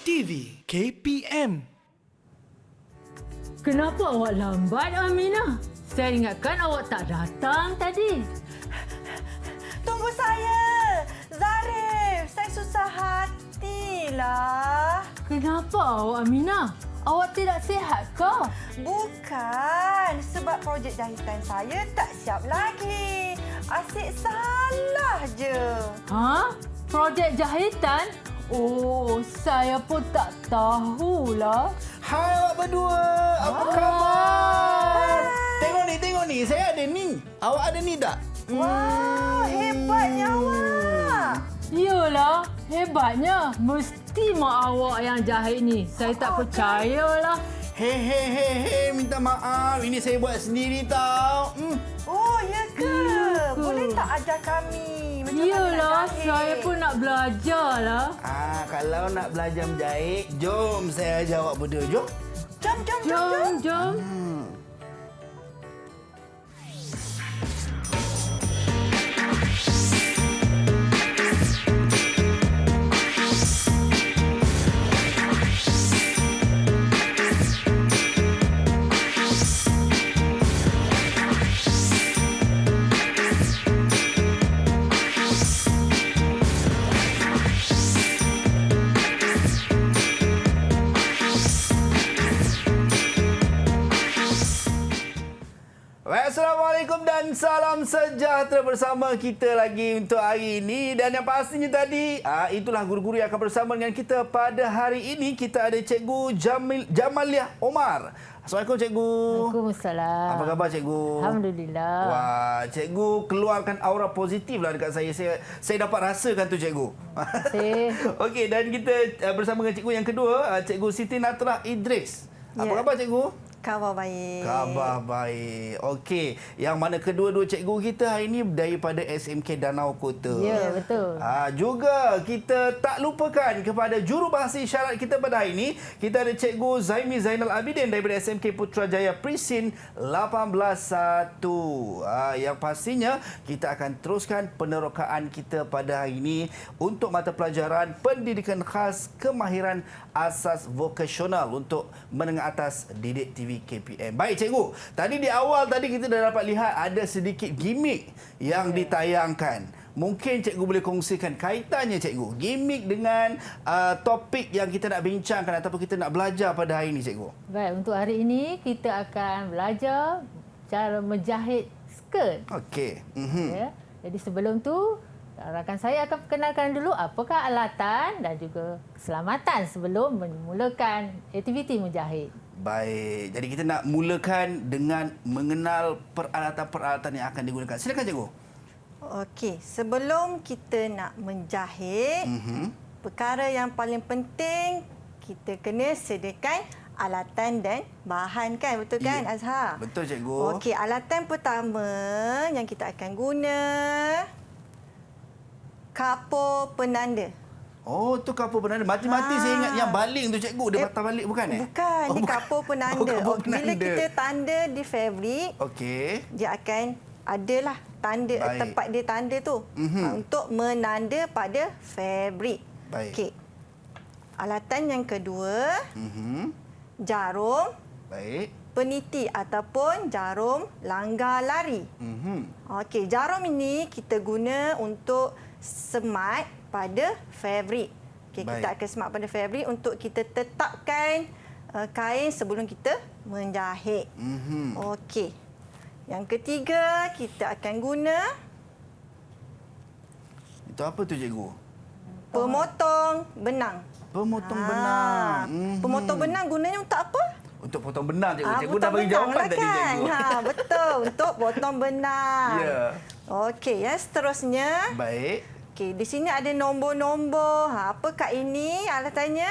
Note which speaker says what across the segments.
Speaker 1: TV KPM.
Speaker 2: Kenapa awak lambat, Aminah? Saya ingatkan awak tak datang tadi.
Speaker 3: Tunggu saya! Zarif, saya susah hatilah.
Speaker 2: Kenapa awak, Aminah? Awak tidak sihat ke?
Speaker 3: Bukan, sebab projek jahitan saya tak siap lagi. Asyik salah je.
Speaker 2: Ha? Projek jahitan? Oh, saya pun tak tahulah.
Speaker 4: Hai awak berdua, apa khabar? Tengok ni, saya ada ni. Awak ada ni tak?
Speaker 3: Wah, hebatnya awak.
Speaker 2: Iyalah, hebatnya. Mesti mak awak yang jahit ni. Saya tak percayalah.
Speaker 4: Hei, minta maaf. Ini saya buat sendiri tau.
Speaker 3: Oh, ya ke? Boleh tak ajar kami? Macam mana
Speaker 2: Iyalah,
Speaker 3: nak jahit?
Speaker 2: saya pun nak belajar lah.
Speaker 4: Kalau nak belajar menjahit, jom saya ajar awak berdua. Jom.
Speaker 2: Jom.
Speaker 4: Assalamualaikum dan salam sejahtera bersama kita lagi untuk hari ini. Dan yang pastinya tadi, itulah guru-guru yang akan bersama dengan kita pada hari ini. Kita ada Cikgu Jamaliah Omar. Assalamualaikum Cikgu.
Speaker 2: Waalaikumsalam.
Speaker 4: Apa khabar Cikgu?
Speaker 2: Alhamdulillah.
Speaker 4: Wah, Cikgu keluarkan aura positif lah dekat saya. Saya dapat rasakan tu Cikgu. Okey, dan kita bersama dengan Cikgu yang kedua, Cikgu Siti Natrah Idris. Apa khabar Cikgu?
Speaker 3: Khabar baik.
Speaker 4: Khabar baik. Okey, yang mana kedua-dua cikgu kita hari ini daripada SMK Danau Kota.
Speaker 2: Ya, betul.
Speaker 4: Juga kita tak lupakan kepada jurubahasa isyarat kita pada hari ini. Kita ada Cikgu Zaimi Zainal Abidin daripada SMK Putrajaya Prisin 181. Yang pastinya kita akan teruskan penerokaan kita pada hari ini untuk mata pelajaran pendidikan khas kemahiran asas vokasional untuk menengah atas didik TV KPM. Baik Cikgu, tadi di awal kita dah dapat lihat ada sedikit gimmick yang ditayangkan. Mungkin Cikgu boleh kongsikan kaitannya Cikgu, gimmick dengan topik yang kita nak bincangkan ataupun kita nak belajar pada hari ini Cikgu.
Speaker 2: Baik, untuk hari ini kita akan belajar cara menjahit skirt.
Speaker 4: Okey.
Speaker 2: Ya. Jadi sebelum tu, rakan saya akan perkenalkan dulu apakah alatan dan juga keselamatan sebelum memulakan aktiviti menjahit.
Speaker 4: Baik, jadi kita nak mulakan dengan mengenal peralatan-peralatan yang akan digunakan. Silakan Cikgu.
Speaker 3: Okey, sebelum kita nak menjahit, perkara yang paling penting kita kena sediakan alatan dan bahan kan, betul kan Azhar?
Speaker 4: Betul Cikgu.
Speaker 3: Okey, alatan pertama yang kita akan guna kapur penanda.
Speaker 4: Oh, tu kapur penanda. Mati-mati saya ingat yang baling tu Cikgu. Dia patah balik bukan
Speaker 3: Bukan, dia kapur penanda.
Speaker 4: kapur
Speaker 3: Bila
Speaker 4: penanda.
Speaker 3: kita tanda di fabrik,
Speaker 4: Okey.
Speaker 3: dia akan adalah tanda.
Speaker 4: Baik.
Speaker 3: Tempat dia tanda tu untuk menanda pada fabrik.
Speaker 4: Baik.
Speaker 3: Okey. Alatan yang kedua, jarum
Speaker 4: Baik.
Speaker 3: peniti ataupun jarum langgar lari. Okey, jarum ini kita guna untuk semat pada fabrik. Okey, kita akan semat pada fabrik untuk kita tetapkan kain sebelum kita menjahit. Okey. Yang ketiga, kita akan guna
Speaker 4: Itu apa tu Cikgu?
Speaker 3: pemotong benang.
Speaker 4: Pemotong benang.
Speaker 3: Pemotong benang gunanya untuk apa?
Speaker 4: Untuk potong benang Cikgu. Cikgu
Speaker 3: potong
Speaker 4: dah bagi
Speaker 3: benang
Speaker 4: jawapan
Speaker 3: lah
Speaker 4: tadi
Speaker 3: kan?
Speaker 4: Cikgu.
Speaker 3: Betul, untuk potong benang.
Speaker 4: Ya.
Speaker 3: Okey, yang seterusnya.
Speaker 4: Baik.
Speaker 3: Okey, di sini ada nombor-nombor. Apakah ini alatannya?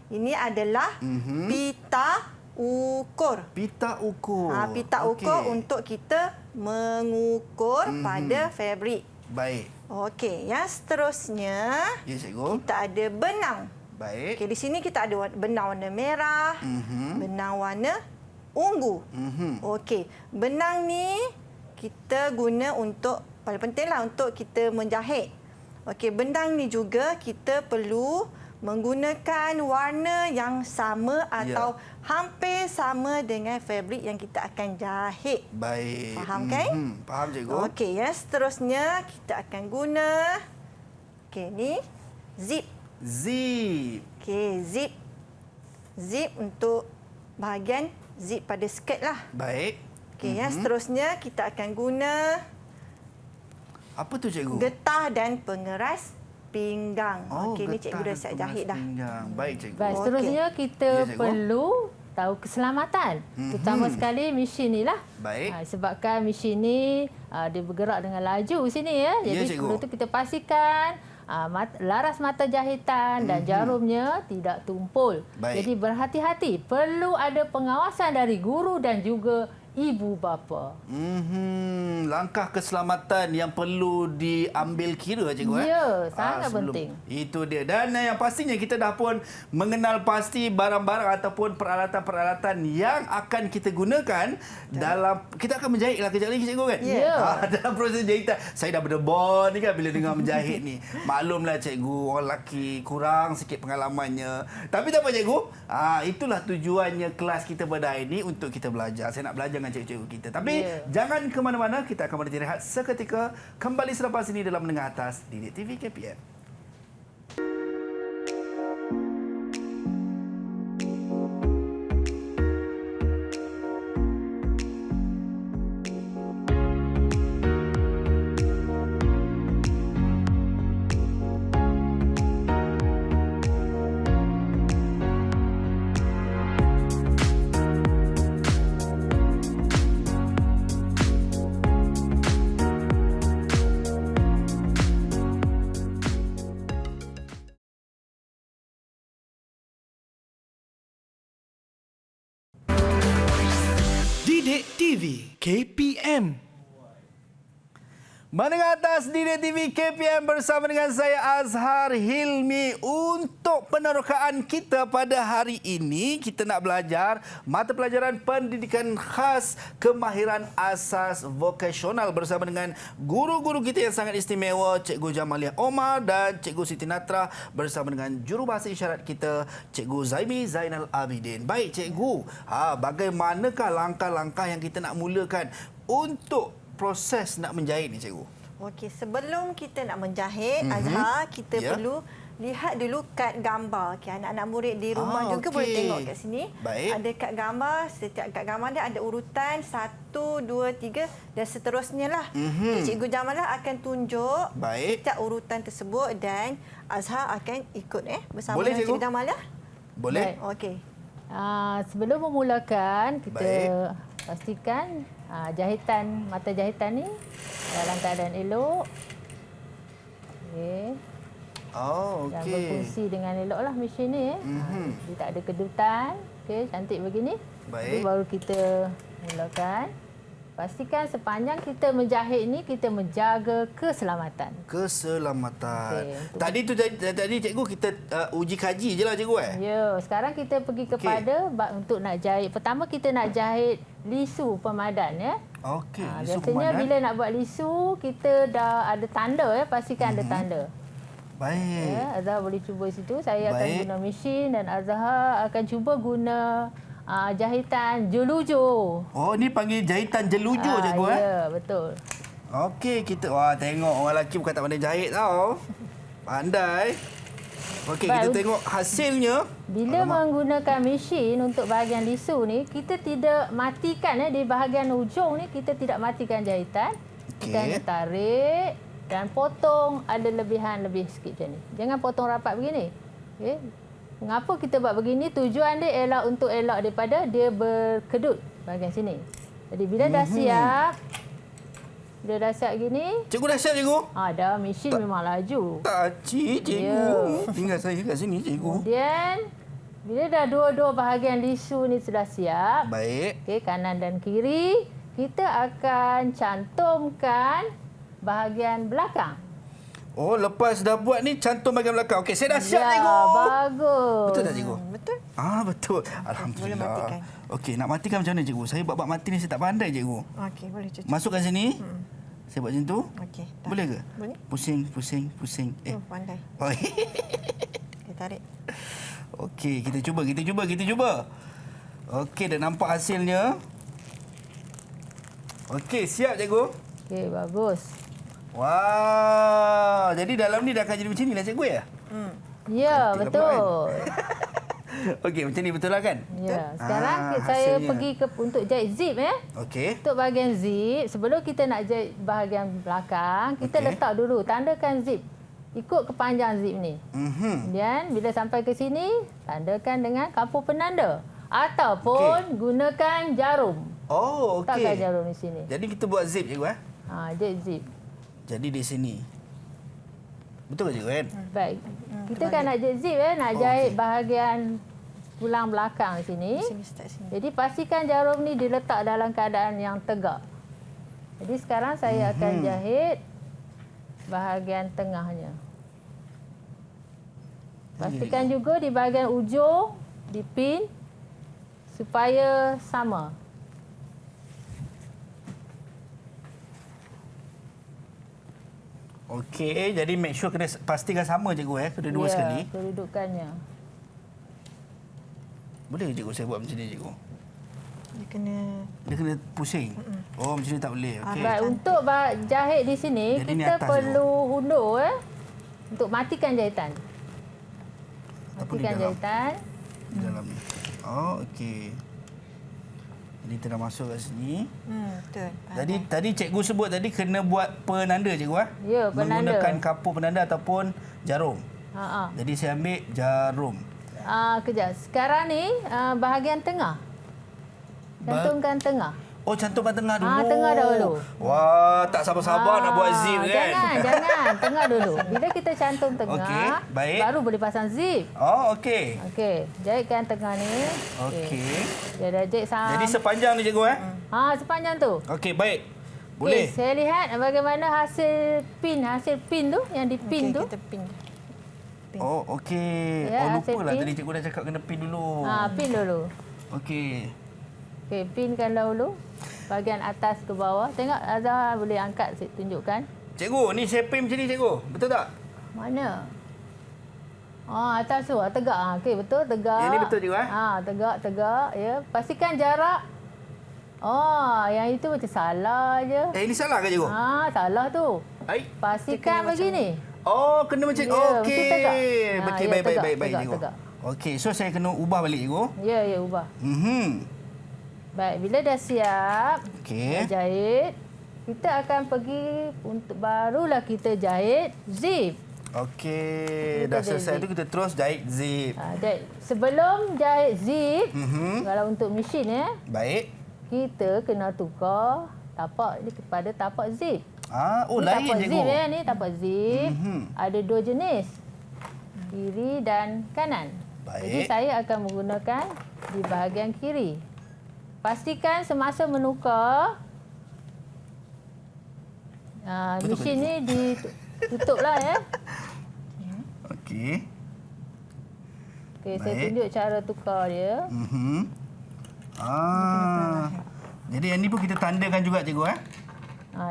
Speaker 3: Ini adalah pita ukur.
Speaker 4: Pita ukur.
Speaker 3: Pita ukur untuk kita mengukur pada fabrik.
Speaker 4: Baik.
Speaker 3: Okey, yang seterusnya
Speaker 4: Ya Cikgu.
Speaker 3: kita ada benang.
Speaker 4: Baik.
Speaker 3: Okey, di sini kita ada benang warna merah, benang warna ungu. Okey, benang ni kita guna untuk, paling pentinglah untuk kita menjahit. Okey, benang ni juga kita perlu menggunakan warna yang sama atau hampir sama dengan fabrik yang kita akan jahit.
Speaker 4: Baik.
Speaker 3: Faham kan?
Speaker 4: Faham cikgu.
Speaker 3: Okey, yang seterusnya kita akan guna ni zip.
Speaker 4: Zip.
Speaker 3: Okey, zip. Zip untuk bahagian zip pada skirt lah.
Speaker 4: Baik.
Speaker 3: Okey, yang seterusnya kita akan guna
Speaker 4: Apa tu cikgu?
Speaker 3: getah dan pengeras pinggang. Okey, ni cikgu dah siap jahit dah.
Speaker 4: Pinggang. Baik cikgu.
Speaker 2: Baik, seterusnya kita
Speaker 4: Ya, cikgu.
Speaker 2: perlu tahu keselamatan. Terutama sekali mesin ni lah.
Speaker 4: Baik.
Speaker 2: Sebabkan mesin ni dia bergerak dengan laju sini ya.
Speaker 4: Ya,
Speaker 2: Jadi
Speaker 4: cikgu.
Speaker 2: sebelum tu kita pastikan laras mata jahitan dan jarumnya tidak tumpul.
Speaker 4: Baik.
Speaker 2: Jadi berhati-hati. Perlu ada pengawasan dari guru dan juga ibu bapa.
Speaker 4: Langkah keselamatan yang perlu diambil kira cikgu.
Speaker 2: Ya, sangat
Speaker 4: sebelum-
Speaker 2: penting.
Speaker 4: Itu dia. Dan yang pastinya kita dah pun mengenal pasti barang-barang ataupun peralatan-peralatan yang akan kita gunakan dalam, kita akan menjahit lah kejap lagi cikgu kan?
Speaker 2: Ya.
Speaker 4: Dalam proses jahitan. Saya dah berdebar ni kan bila dengar menjahit ni. Maklumlah cikgu, orang lelaki kurang sikit pengalamannya. Tapi tak apa cikgu. Itulah tujuannya kelas kita pada hari ini, untuk kita belajar. Saya nak belajar dengan cikgu-cikgu kita. Tapi jangan ke mana-mana, kita akan berhenti rehat seketika. Kembali selepas ini dalam Menengah Atas Didik TV KPM.
Speaker 1: Didik TV KPM.
Speaker 4: Menengah Atas Didik TV KPM bersama dengan saya Azhar Hilmi. Untuk penerokaan kita pada hari ini, kita nak belajar mata pelajaran pendidikan khas kemahiran asas vokasional bersama dengan guru-guru kita yang sangat istimewa, Cikgu Jamaliah Omar dan Cikgu Siti Natra, bersama dengan jurubahasa isyarat kita, Cikgu Zaimi Zainal Abidin. Baik cikgu, bagaimanakah langkah-langkah yang kita nak mulakan untuk proses nak menjahit ni cikgu?
Speaker 3: Okey, sebelum kita nak menjahit, Azhar, kita
Speaker 4: Ya.
Speaker 3: perlu lihat dulu kad gambar. Okey, anak-anak murid di rumah juga
Speaker 4: okey.
Speaker 3: boleh tengok kat sini.
Speaker 4: Baik.
Speaker 3: Ada kad gambar, setiap kad gambar dia ada urutan 1, 2, 3 dan seterusnya lah. Okay, Cikgu Jamalah akan tunjuk
Speaker 4: Baik.
Speaker 3: setiap urutan tersebut dan Azhar akan ikut bersama
Speaker 4: Boleh,
Speaker 3: dengan
Speaker 4: cikgu?
Speaker 3: Cikgu Jamalah.
Speaker 4: Boleh?
Speaker 3: Okey.
Speaker 2: Sebelum memulakan, kita
Speaker 4: Baik.
Speaker 2: pastikan jahitan, mata jahitan ni dalam keadaan elok. Okey. Dan
Speaker 4: Okey.
Speaker 2: berfungsi dengan elok lah mesin ni. Dia tak ada kedutan. Okey, cantik begini.
Speaker 4: Baik.
Speaker 2: Jadi baru kita mulakan. Pastikan sepanjang kita menjahit ni, kita menjaga keselamatan.
Speaker 4: Keselamatan.
Speaker 2: Okey,
Speaker 4: Tadi cikgu kita uji kaji je lah cikgu
Speaker 2: Ya, sekarang kita pergi kepada untuk nak jahit. Pertama kita nak jahit lisu pemadan ya.
Speaker 4: Okey.
Speaker 2: Biasanya bila nak buat lisu, kita dah ada tanda ya, pastikan ada tanda.
Speaker 4: Baik.
Speaker 2: Ya, Azhar boleh cuba situ. Saya akan
Speaker 4: Baik.
Speaker 2: guna mesin dan Azhar akan cuba guna jahitan jelujo.
Speaker 4: Oh, ni panggil jahitan jelujo cikgu
Speaker 2: Ya, betul.
Speaker 4: Okey, kita tengok orang lelaki bukan tak pandai jahit tau. Pandai. Okey, kita
Speaker 2: Baik.
Speaker 4: tengok hasilnya.
Speaker 2: Bila menggunakan mesin untuk bahagian lisu ni, kita tidak matikan di bahagian ujung ni, kita tidak matikan jahitan. Kita
Speaker 4: Okey.
Speaker 2: hanya tarik dan potong, ada lebihan lebih sikit macam ni. Jangan potong rapat begini. Okey. Mengapa kita buat begini? Tujuan dia ialah untuk elak daripada dia berkedut bahagian sini. Jadi bila dah siap, bila dah siap gini,
Speaker 4: Cikgu dah siap cikgu?
Speaker 2: dah mesin memang laju.
Speaker 4: Tak cik cikgu.
Speaker 2: Ya.
Speaker 4: Tinggal saya kat sini cikgu.
Speaker 2: Kemudian bila dah dua-dua bahagian lisu ni sudah siap,
Speaker 4: Baik.
Speaker 2: okey, kanan dan kiri, kita akan cantumkan bahagian belakang.
Speaker 4: Oh, lepas dah buat ni cantum bahagian belakang. Okey, saya dah siap
Speaker 2: Ya,
Speaker 4: cikgu.
Speaker 2: bagus.
Speaker 4: Betul tak cikgu?
Speaker 3: Betul?
Speaker 4: Betul.
Speaker 3: Boleh
Speaker 4: Alhamdulillah.
Speaker 3: matikan.
Speaker 4: Okey, nak matikan macam mana cikgu? Saya bab mati ni saya tak pandai cikgu.
Speaker 3: Okey, boleh cuci.
Speaker 4: Masukkan sini. Saya buat macam tu.
Speaker 3: Okey. dah.
Speaker 4: Boleh ke?
Speaker 3: Boleh.
Speaker 4: Pusing, pusing, pusing.
Speaker 3: Pandai.
Speaker 4: Oh,
Speaker 3: tarik.
Speaker 4: Okey, kita cuba. Okey, dah nampak hasilnya. Okey, siap cikgu.
Speaker 2: Okey, bagus.
Speaker 4: Wah, jadi dalam ni dah akan jadi macam ni lah cikgu ya?
Speaker 2: Ya,
Speaker 4: Cantik
Speaker 2: betul.
Speaker 4: Okey, macam ni betul lah kan?
Speaker 2: Ya, sekarang saya
Speaker 4: hasilnya.
Speaker 2: pergi untuk jahit zip
Speaker 4: Okey.
Speaker 2: Untuk bahagian zip, sebelum kita nak jahit bahagian belakang, kita
Speaker 4: Okey.
Speaker 2: letak dulu, tandakan zip. Ikut kepanjang zip ni. Kemudian bila sampai ke sini, tandakan dengan kapur penanda. Ataupun gunakan jarum.
Speaker 4: Oh, okey.
Speaker 2: Letakkan jarum di sini.
Speaker 4: Jadi kita buat zip cikgu
Speaker 2: Jahit zip.
Speaker 4: Jadi di sini. Betul ke cikgu kan?
Speaker 2: Baik. Kita kan nak jahit zip nak jahit bahagian tulang belakang sini.
Speaker 3: Sini start sini.
Speaker 2: Jadi pastikan jarum ni diletak dalam keadaan yang tegak. Jadi sekarang saya akan jahit bahagian tengahnya. Pastikan juga di bahagian ujung dipin supaya sama.
Speaker 4: Okey, jadi make sure kena pastikan sama cikgu kedua-dua sekali.
Speaker 2: Kedudukannya.
Speaker 4: Boleh ke cikgu saya buat macam ni cikgu?
Speaker 3: Dia kena
Speaker 4: pusing. Oh, macam ni tak boleh. Okey.
Speaker 2: Baik, untuk jahit di sini
Speaker 4: Jadi ni
Speaker 2: kita
Speaker 4: atas
Speaker 2: perlu hundur untuk matikan jahitan.
Speaker 4: Apa di
Speaker 2: Matikan
Speaker 4: dalam?
Speaker 2: jahitan.
Speaker 4: Di dalam ni. Oh, okey. Jadi kita dah masuk kat sini.
Speaker 3: betul.
Speaker 4: Jadi tadi cikgu sebut tadi kena buat penanda cikgu
Speaker 2: Ya, penanda.
Speaker 4: Menggunakan kapur penanda ataupun jarum. Jadi saya ambil jarum.
Speaker 2: Kejap. Sekarang ni bahagian tengah. Cantumkan tengah.
Speaker 4: Oh, cantumkan tengah dulu.
Speaker 2: Tengah dahulu.
Speaker 4: Wah, tak sabar-sabar nak buat zip kan?
Speaker 2: Jangan. Tengah dulu. Bila kita cantum tengah,
Speaker 4: Okey, baik.
Speaker 2: baru boleh pasang zip.
Speaker 4: Oh, okey.
Speaker 2: Okey, jahitkan tengah ni.
Speaker 4: Okey.
Speaker 2: Dia dah jahit sama.
Speaker 4: Jadi sepanjang ni cikgu
Speaker 2: Sepanjang tu.
Speaker 4: Okey, baik. Boleh.
Speaker 2: Okey, saya lihat bagaimana hasil pin tu yang dipin tu.
Speaker 3: Kita pin.
Speaker 4: Oh, okey.
Speaker 2: Ya,
Speaker 4: Oh, lupa lah
Speaker 2: saya pin.
Speaker 4: tadi cikgu dah cakap kena pin dulu.
Speaker 2: Pin dulu.
Speaker 4: Okey.
Speaker 2: Okey, pinkan dahulu. Bahagian atas ke bawah. Tengok Azhar boleh angkat saya tunjukkan.
Speaker 4: Cikgu, ni saya pin macam ni cikgu. Betul tak?
Speaker 2: Mana? Atas tu. Tegak. Okey, betul. Tegak.
Speaker 4: Yang ni betul cikgu
Speaker 2: Tegak. Ya. Pastikan jarak. Yang itu macam salah je.
Speaker 4: Ini salah ke cikgu?
Speaker 2: Salah tu.
Speaker 4: Ai.
Speaker 2: Pastikan begini.
Speaker 4: Oh, kena macam
Speaker 2: Ya,
Speaker 4: okey.
Speaker 2: mesti tegak.
Speaker 4: Okey,
Speaker 2: Ya,
Speaker 4: baik
Speaker 2: tegak,
Speaker 4: cikgu.
Speaker 2: tegak.
Speaker 4: Okey, so saya kena ubah balik cikgu.
Speaker 2: Ya, ubah. Baik, bila dah siap,
Speaker 4: Okey.
Speaker 2: dah jahit, kita akan pergi untuk barulah kita jahit zip.
Speaker 4: Okey,
Speaker 2: Kita
Speaker 4: dah
Speaker 2: jahit
Speaker 4: selesai
Speaker 2: zip.
Speaker 4: tu kita terus jahit zip.
Speaker 2: Jahit. Sebelum jahit zip, kalau untuk mesin
Speaker 4: Baik.
Speaker 2: kita kena tukar tapak ni kepada tapak zip.
Speaker 4: Oh
Speaker 2: Ni
Speaker 4: lain
Speaker 2: tapak
Speaker 4: cikgu.
Speaker 2: zip ni tapak zip. Ada dua jenis. Kiri dan kanan.
Speaker 4: Baik.
Speaker 2: Jadi saya akan menggunakan di bahagian kiri. Pastikan semasa menukar mesin ni ditutuplah ya.
Speaker 4: Okey.
Speaker 2: Okey, saya
Speaker 4: Baik.
Speaker 2: tunjuk cara tukar dia.
Speaker 4: Jadi yang ni pun kita tandakan juga cikgu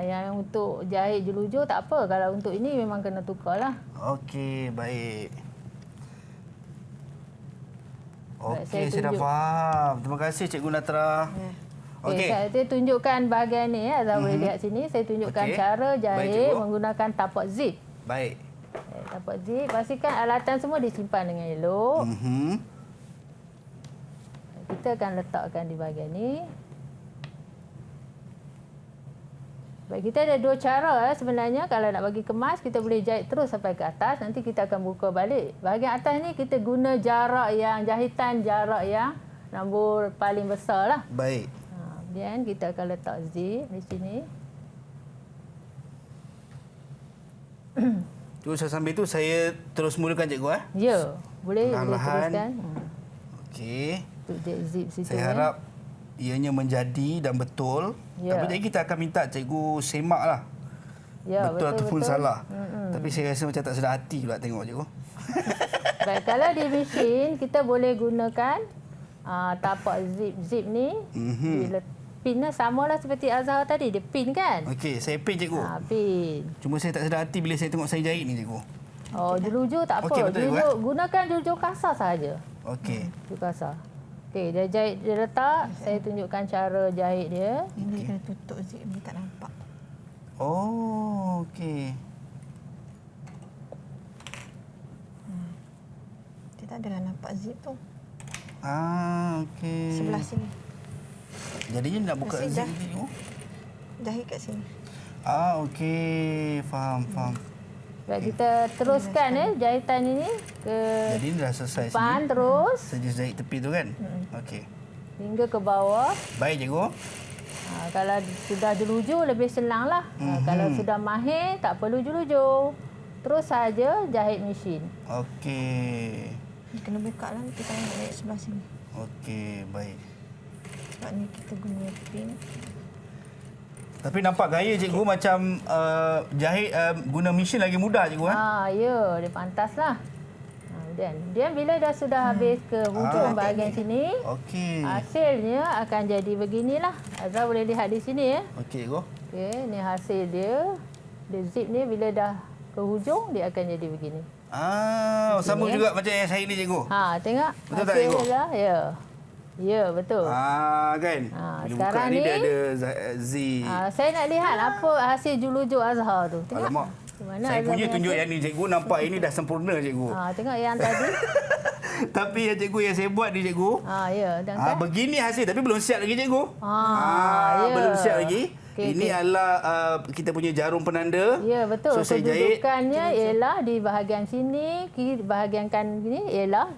Speaker 2: Yang untuk jahit jelujur tak apa. Kalau untuk ini memang kena tukarlah.
Speaker 4: Okey, baik.
Speaker 2: Baik,
Speaker 4: Okey,
Speaker 2: saya
Speaker 4: saya dah
Speaker 2: tunjuk.
Speaker 4: faham. Terima kasih Cikgu Natra. Okey.
Speaker 2: Saya tunjukkan bahagian ni Azhar boleh lihat sini. Saya tunjukkan
Speaker 4: Okey.
Speaker 2: cara
Speaker 4: Baik,
Speaker 2: jahit
Speaker 4: cikgu.
Speaker 2: menggunakan tapak zip.
Speaker 4: Baik.
Speaker 2: Tapak zip, pastikan alatan semua disimpan dengan elok. Kita akan letakkan di bahagian ni. Baik, kita ada dua cara sebenarnya. Kalau nak bagi kemas, kita boleh jahit terus sampai ke atas. Nanti kita akan buka balik. Bahagian atas ni kita guna jahitan jarak yang nombor paling besar lah.
Speaker 4: Baik.
Speaker 2: Kemudian kita akan letak zip di sini.
Speaker 4: Cikgu, sambil tu saya terus mulakan cikgu
Speaker 2: Ya, boleh
Speaker 4: Perlahan-lahan.
Speaker 2: teruskan.
Speaker 4: Okey.
Speaker 2: Untuk jahit zip situ.
Speaker 4: Saya harap ianya menjadi dan betul.
Speaker 2: Ya.
Speaker 4: Tapi jadi kita akan minta cikgu semak lah.
Speaker 2: Ya,
Speaker 4: betul ataupun
Speaker 2: betul.
Speaker 4: salah. Tapi saya rasa macam tak sedar hati pula tengok cikgu.
Speaker 2: Baik, kalau di mesin kita boleh gunakan tapak zip ni. Pinnya samalah seperti Azhar tadi. Dia pin kan?
Speaker 4: Okey, saya pin cikgu.
Speaker 2: Pin.
Speaker 4: Cuma saya tak sedar hati bila saya tengok saya jahit ni cikgu.
Speaker 2: Oh, julu-julu tak apa.
Speaker 4: Okey, betul,
Speaker 2: Julu, gunakan julu-julu kasar saja.
Speaker 4: Okey.
Speaker 2: Julu kasar. Okey, dia jahit, dia letak. Saya tunjukkan cara jahit dia.
Speaker 3: Ini kena tutup zip ni tak nampak.
Speaker 4: Oh, okey.
Speaker 3: Dia tak adalah nampak zip tu.
Speaker 4: Okey.
Speaker 3: Sebelah sini.
Speaker 4: Jadinya nak buka
Speaker 3: Masih
Speaker 4: zip
Speaker 3: dah.
Speaker 4: ni. Oh.
Speaker 3: Jahit kat sini.
Speaker 4: Okey. Faham.
Speaker 2: Baik, kita teruskan jahitan ini ke
Speaker 4: Jadi ni dah selesai
Speaker 2: depan
Speaker 4: sini.
Speaker 2: terus
Speaker 4: Saja jahit tepi tu kan? Okey.
Speaker 2: hingga ke bawah.
Speaker 4: Baik, cikgu.
Speaker 2: Kalau sudah julu-julu lebih senanglah. Kalau sudah mahir tak perlu julu-julu. Terus saja jahit mesin.
Speaker 4: Okey.
Speaker 3: Kena buka lah kita nak jahit sebelah sini.
Speaker 4: Okey, baik.
Speaker 3: Sebab ni kita guna pin.
Speaker 4: Tapi nampak gaya cikgu macam jahit guna mesin lagi mudah cikgu
Speaker 2: Ya, dia pantaslah. Kemudian bila dah sudah habis ke hujung bahagian sini,
Speaker 4: Okey.
Speaker 2: hasilnya akan jadi beginilah. Azhar boleh lihat di sini ya.
Speaker 4: Okey, cikgu.
Speaker 2: Okey, ni hasil dia. Dia zip ni bila dah ke hujung dia akan jadi begini.
Speaker 4: Sama juga macam yang saya ni cikgu.
Speaker 2: Tengok.
Speaker 4: Betul tak,
Speaker 2: hasil
Speaker 4: cikgu?
Speaker 2: dia. Ya. Ya, betul.
Speaker 4: Kan. Bila
Speaker 2: sekarang
Speaker 4: buka ni
Speaker 2: ni,
Speaker 4: dia ada zip.
Speaker 2: Saya nak lihat apa hasil julu-julu Azhar tu. Tengok.
Speaker 4: Alamak.
Speaker 2: Mana
Speaker 4: Saya
Speaker 2: Azhar
Speaker 4: punya tunjuk
Speaker 2: hasil?
Speaker 4: yang ni cikgu, nampak ini dah sempurna cikgu.
Speaker 2: Tengok yang tadi.
Speaker 4: Tapi yang cikgu yang saya buat ni cikgu.
Speaker 2: Ya, dan kan?
Speaker 4: Begini hasil tapi belum siap lagi cikgu.
Speaker 2: ya.
Speaker 4: Belum siap lagi.
Speaker 2: Okey,
Speaker 4: Ini
Speaker 2: okey.
Speaker 4: adalah kita punya jarum penanda.
Speaker 2: Ya, betul.
Speaker 4: So saya jahit.
Speaker 2: Kedudukannya ialah di bahagian sini, bahagian ini ialah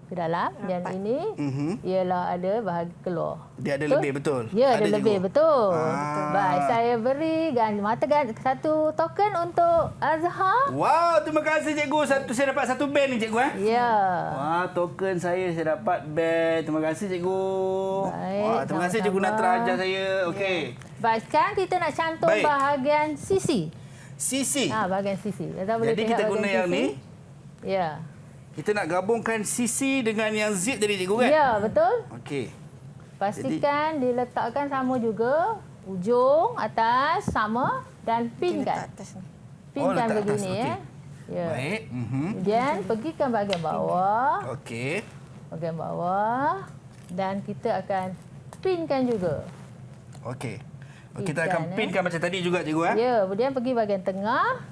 Speaker 2: ke dalam dan ini ialah ada bahagi keluar.
Speaker 4: Dia ada lebih, betul?
Speaker 2: Ya, ada
Speaker 4: Ada,
Speaker 2: lebih,
Speaker 4: cikgu?
Speaker 2: betul. Baik, saya beri satu token untuk Azhar.
Speaker 4: Wow, terima kasih cikgu. Saya dapat satu band ni cikgu
Speaker 2: Ya.
Speaker 4: Wah, token saya dapat band. Terima kasih cikgu.
Speaker 2: Baik,
Speaker 4: Wah, terima kasih cikgu
Speaker 2: sama-sama.
Speaker 4: Natra ajar saya. Okey.
Speaker 2: Baik, sekarang kita nak cantum
Speaker 4: Baik.
Speaker 2: bahagian sisi.
Speaker 4: Sisi.
Speaker 2: Bahagian sisi. Azhar boleh
Speaker 4: Jadi
Speaker 2: tengok
Speaker 4: kita guna
Speaker 2: bahagian
Speaker 4: yang
Speaker 2: sisi?
Speaker 4: ni.
Speaker 2: Ya.
Speaker 4: Kita nak gabungkan sisi dengan yang zip tadi cikgu kan?
Speaker 2: Ya, betul.
Speaker 4: Okey.
Speaker 2: Pastikan diletakkan sama juga. Ujung, atas, sama dan
Speaker 3: Letak
Speaker 2: pinkan.
Speaker 3: atas ni.
Speaker 2: Pinkan
Speaker 4: letak atas,
Speaker 2: begini
Speaker 4: okey.
Speaker 2: ya. Ya.
Speaker 4: Baik.
Speaker 2: Kemudian pergikan bahagian bawah.
Speaker 4: Okey.
Speaker 2: Bahagian bawah. Dan kita akan pinkan juga.
Speaker 4: Okey. Kita
Speaker 2: Pinkan,
Speaker 4: akan pinkan macam tadi juga cikgu
Speaker 2: Ya, kemudian pergi bahagian tengah.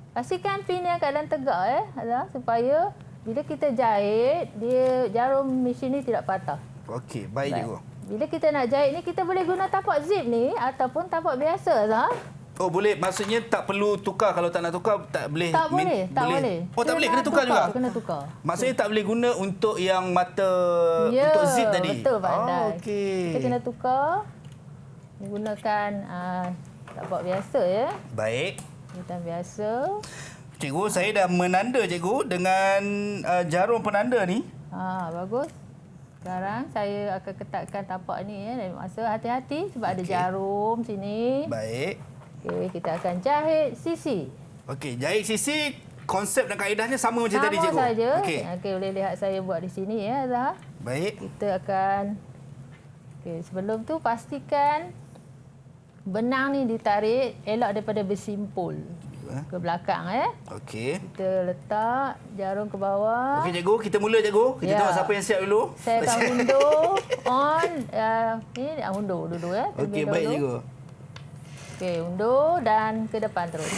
Speaker 2: Pastikan pin yang keadaan tegak Azhar, supaya bila kita jahit, jarum mesin ni tidak patah.
Speaker 4: Okey, baik cikgu.
Speaker 2: Bila kita nak jahit ni, kita boleh guna tapak zip ni ataupun tapak biasa Azhar.
Speaker 4: Oh, boleh. Maksudnya tak perlu tukar. Kalau tak nak tukar, tak boleh.
Speaker 2: Tak boleh, tak boleh.
Speaker 4: Oh, tak boleh. Kena tukar juga?
Speaker 2: Kena tukar.
Speaker 4: Maksudnya tak boleh guna untuk yang mata,
Speaker 2: Ya,
Speaker 4: untuk zip tadi?
Speaker 2: betul pandai.
Speaker 4: Okey.
Speaker 2: Kita kena tukar menggunakan tapak biasa ya.
Speaker 4: Baik.
Speaker 2: Hitam biasa.
Speaker 4: Cikgu, saya dah menanda cikgu dengan jarum penanda ni.
Speaker 2: Bagus. Sekarang saya akan ketatkan tapak ni ya. Dan masa hati-hati sebab ada
Speaker 4: Okey.
Speaker 2: jarum sini.
Speaker 4: Baik.
Speaker 2: Okey, kita akan jahit sisi.
Speaker 4: Okey, jahit sisi, konsep dan kaedahnya sama macam tadi cikgu.
Speaker 2: Sama saja.
Speaker 4: Okey.
Speaker 2: Okey, boleh lihat saya buat di sini ya Azhar.
Speaker 4: Baik.
Speaker 2: Kita akan sebelum tu pastikan benang ni ditarik elak daripada bersimpul ke belakang
Speaker 4: Okey.
Speaker 2: Kita letak jarum ke bawah.
Speaker 4: Okey cikgu, kita mula cikgu. Kita
Speaker 2: Ya.
Speaker 4: tengok siapa yang siap dulu.
Speaker 2: Saya akan undur on ni undur dulu
Speaker 4: Okey,
Speaker 2: Terlebih
Speaker 4: baik
Speaker 2: dahulu.
Speaker 4: cikgu.
Speaker 2: Okey, undur dan ke depan terus.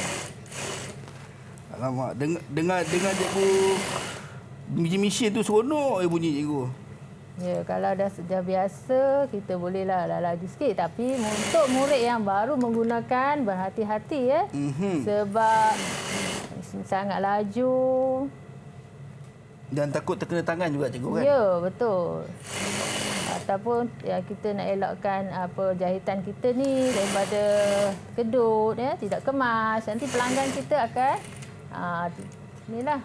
Speaker 4: Alamak, dengar cikgu bunyi mesin tu seronok bunyi cikgu.
Speaker 2: Ya, kalau dah biasa kita bolehlah laju sikit, tapi untuk murid yang baru menggunakan berhati-hati ya. Sebab sangat laju.
Speaker 4: Dan takut terkena tangan juga cikgu kan?
Speaker 2: Ya, betul. Ataupun kita nak elakkan jahitan kita ni daripada kedut ya, tidak kemas. Nanti pelanggan kita akan inilah